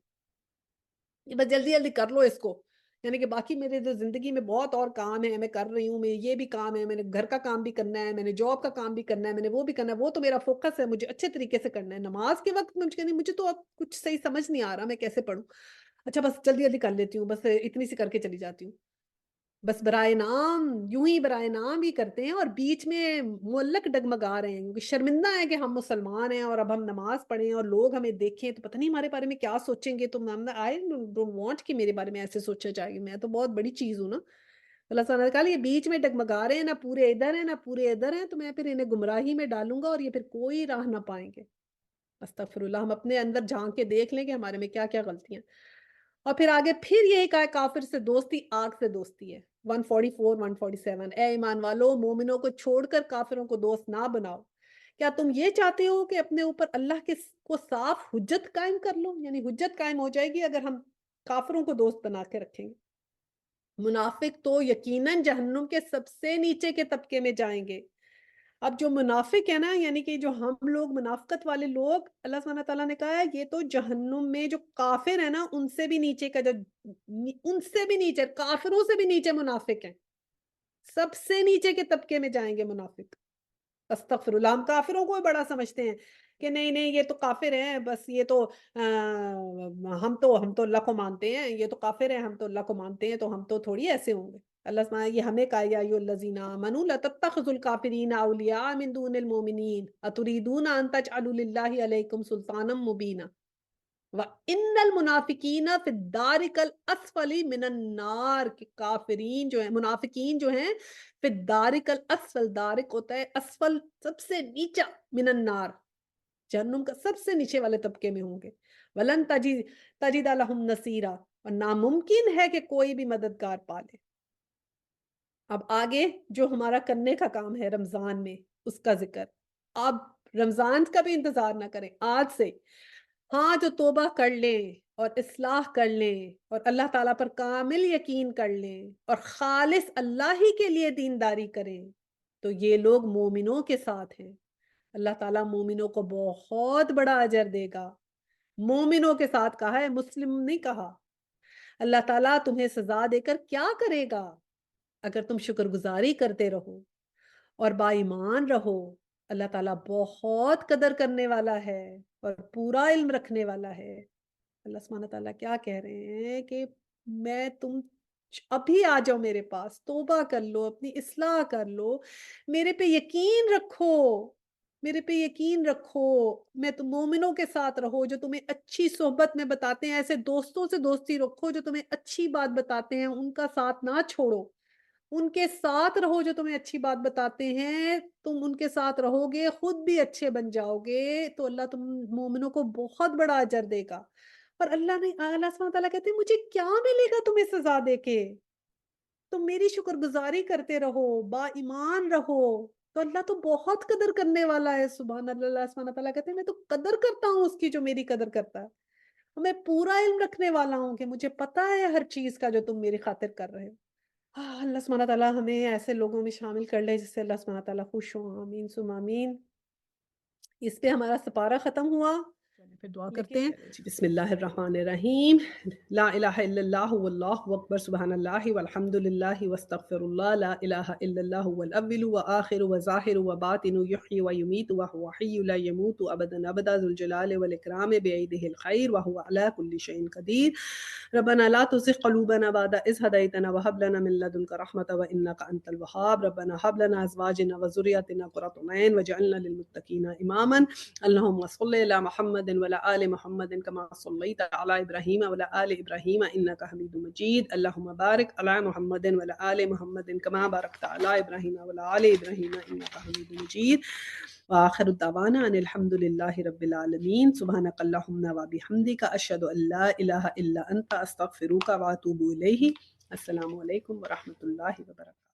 یہ بس جلدی جلدی کر لو اس کو. یعنی کہ باقی میرے جو زندگی میں بہت اور کام ہے، میں کر رہی ہوں، میں یہ بھی کام ہے، میں نے گھر کا کام بھی کرنا ہے، میں نے جاب کا کام بھی کرنا ہے، میں نے وہ بھی کرنا ہے، وہ تو میرا فوکس ہے، مجھے اچھے طریقے سے کرنا ہے. نماز کے وقت مجھے تو اب کچھ صحیح سمجھ نہیں آ رہا میں کیسے پڑھوں. اچھا بس جلدی جلدی کر لیتی ہوں، بس اتنی سی کر کے چلی جاتی ہوں. بس برائے نام یوں ہی برائے نام ہی کرتے ہیں اور بیچ میں معلق ڈگمگا رہے ہیں کیونکہ شرمندہ ہے کہ ہم مسلمان ہیں اور اب ہم نماز پڑھیں اور لوگ ہمیں دیکھیں تو پتہ نہیں ہمارے بارے میں کیا سوچیں گے. تو آئی ڈونٹ وانٹ کہ میرے بارے میں ایسے سوچا جائے گا، میں تو بہت بڑی چیز ہوں نا. اللہ تعالیٰ نے کہا یہ بیچ میں ڈگمگا رہے ہیں، نہ پورے ادھر ہیں نہ پورے ادھر ہیں، تو میں پھر انہیں گمراہی میں ڈالوں گا اور یہ پھر کوئی راہ نہ پائیں گے. استغفر اللہ. ہم اپنے اندر جھانک کے دیکھ لیں کہ ہمارے میں کیا کیا غلطیاں. اور پھر آگے پھر یہی کہا کافر سے دوستی آگ سے دوستی ہے. 144 147 اے ایمان والو مومنوں کو چھوڑ کر کافروں کو دوست نہ بناؤ. کیا تم یہ چاہتے ہو کہ اپنے اوپر اللہ کے کو صاف حجت قائم کر لو، یعنی حجت قائم ہو جائے گی اگر ہم کافروں کو دوست بنا کے رکھیں گے. منافق تو یقیناً جہنم کے سب سے نیچے کے طبقے میں جائیں گے. اب جو منافق ہے نا، یعنی کہ جو ہم لوگ منافقت والے لوگ، اللہ سبحانہ تعالیٰ نے کہا ہے یہ تو جہنم میں جو کافر ہے نا ان سے بھی نیچے کا ان سے بھی نیچے، کافروں سے بھی نیچے منافق ہیں. سب سے نیچے کے طبقے میں جائیں گے منافق. استغفر اللہ، ہم کافروں کو بھی بڑا سمجھتے ہیں کہ نہیں نہیں یہ تو کافر ہیں، بس یہ تو ہم تو اللہ کو مانتے ہیں، یہ تو کافر ہیں، ہم تو اللہ کو مانتے ہیں، تو ہم تو تھوڑی ایسے ہوں گے۔ اللہ سبحانہ یہ ہمیں کہا یا ایھا الذین آمنوا لا تتخذوا الکافرین اولیاء من دون المؤمنین اتریدون ان تجعلوا للہ علیکم سلطانا مبینا وَإِنَّ الْمُنَافِقِينَ فِي الدَّارِكَ الْأَسْفَلِ مِنَ النَّارِ، کہ کافرین جو ہیں، منافقین جو ہیں، فی الدارک الاسفل، دارک ہوتا ہے اسفل، سب سے نیچا، من النار، جہنم کا سب سے نیچے والے طبقے میں ہوں گے۔ وَلَن تجد لَهُمْ نَصِيرًا، اور ناممکن ہے کہ کوئی بھی مددگار پالے۔ اب آگے جو ہمارا کرنے کا کام ہے رمضان میں، اس کا ذکر۔ اب رمضان کا بھی انتظار نہ کریں، آج سے ہاں جو توبہ کر لیں اور اصلاح کر لیں اور اللہ تعالیٰ پر کامل یقین کر لیں اور خالص اللہ ہی کے لیے دینداری کریں، تو یہ لوگ مومنوں کے ساتھ ہیں۔ اللہ تعالیٰ مومنوں کو بہت بڑا اجر دے گا۔ مومنوں کے ساتھ کہا ہے، مسلم نہیں کہا۔ اللہ تعالیٰ تمہیں سزا دے کر کیا کرے گا اگر تم شکر گزاری کرتے رہو اور با ایمان رہو۔ اللہ تعالیٰ بہت قدر کرنے والا ہے اور پورا علم رکھنے والا ہے۔ اللہ سبحانہ تعالیٰ کیا کہہ رہے ہیں کہ میں تم ابھی آ جاؤ میرے پاس، توبہ کر لو، اپنی اصلاح کر لو، میرے پہ یقین رکھو، میرے پہ یقین رکھو، میں تم مومنوں کے ساتھ رہو جو تمہیں اچھی صحبت میں بتاتے ہیں، ایسے دوستوں سے دوستی رکھو جو تمہیں اچھی بات بتاتے ہیں، ان کا ساتھ نہ چھوڑو، ان کے ساتھ رہو جو تمہیں اچھی بات بتاتے ہیں، تم ان کے ساتھ رہو گے خود بھی اچھے بن جاؤ گے، تو اللہ تم مومنوں کو بہت بڑا اجر دے گا۔ اور اللہ سبحانہ تعالیٰ کہتے ہیں مجھے کیا ملے گا تمہیں سزا دے کے، تم میری شکر گزاری کرتے رہو، با ایمان رہو، تو اللہ تو بہت قدر کرنے والا ہے۔ سبحان اللہ، اللہ سبحانہ تعالیٰ کہتے ہیں میں تو قدر کرتا ہوں اس کی جو میری قدر کرتا ہے، اور میں پورا علم رکھنے والا ہوں کہ مجھے پتا ہے ہر چیز کا جو تم میری خاطر کر رہے ہو۔ اللہ سبحانہ تعالیٰ ہمیں ایسے لوگوں میں شامل کر لے جس سے اللہ سبحانہ تعالیٰ خوش ہو، آمین ثم آمین۔ اس پہ ہمارا سپارہ ختم ہوا، پھر دعا کرتے ہیں۔ بسم اللہ الرحمن الرحیم، لا الہ الا اللہ واللہ اکبر، سبحان اللہ والحمد للہ واستغفر اللہ، لا الہ الا اللہ والاول وآخر وظاہر وباطن، یحیی ویمیت وہو حی لا یموت ابدا ابدا، ذو الجلال والاکرام بیدہ الخیر وہو علی کل شیء قدیر۔ ربنا لا تزغ قلوبنا بعد إذ هديتنا وهب لنا من لدنك رحمة وإنك أنت الوهاب، ربنا هب لنا أزواجنا وذريتنا قرة أعين واجعلنا للمتقين إماما، اللهم صل على محمد وعلى آل محمد كما صليت على إبراهيم وعلى آل إبراهيم إنك حميد مجيد، اللهم بارك على محمد وعلى آل محمد كما باركت على إبراهيم وعلى آل إبراهيم إنك حميد مجيد، وآخر الدعوانا أن الحمد لله رب العالمين، سبحانك اللهم وبحمدك أشهد أن لا إله إلا أنت أستغفرك وأتوب إليه۔ السلام علیکم ورحمۃ اللہ وبرکاتہ۔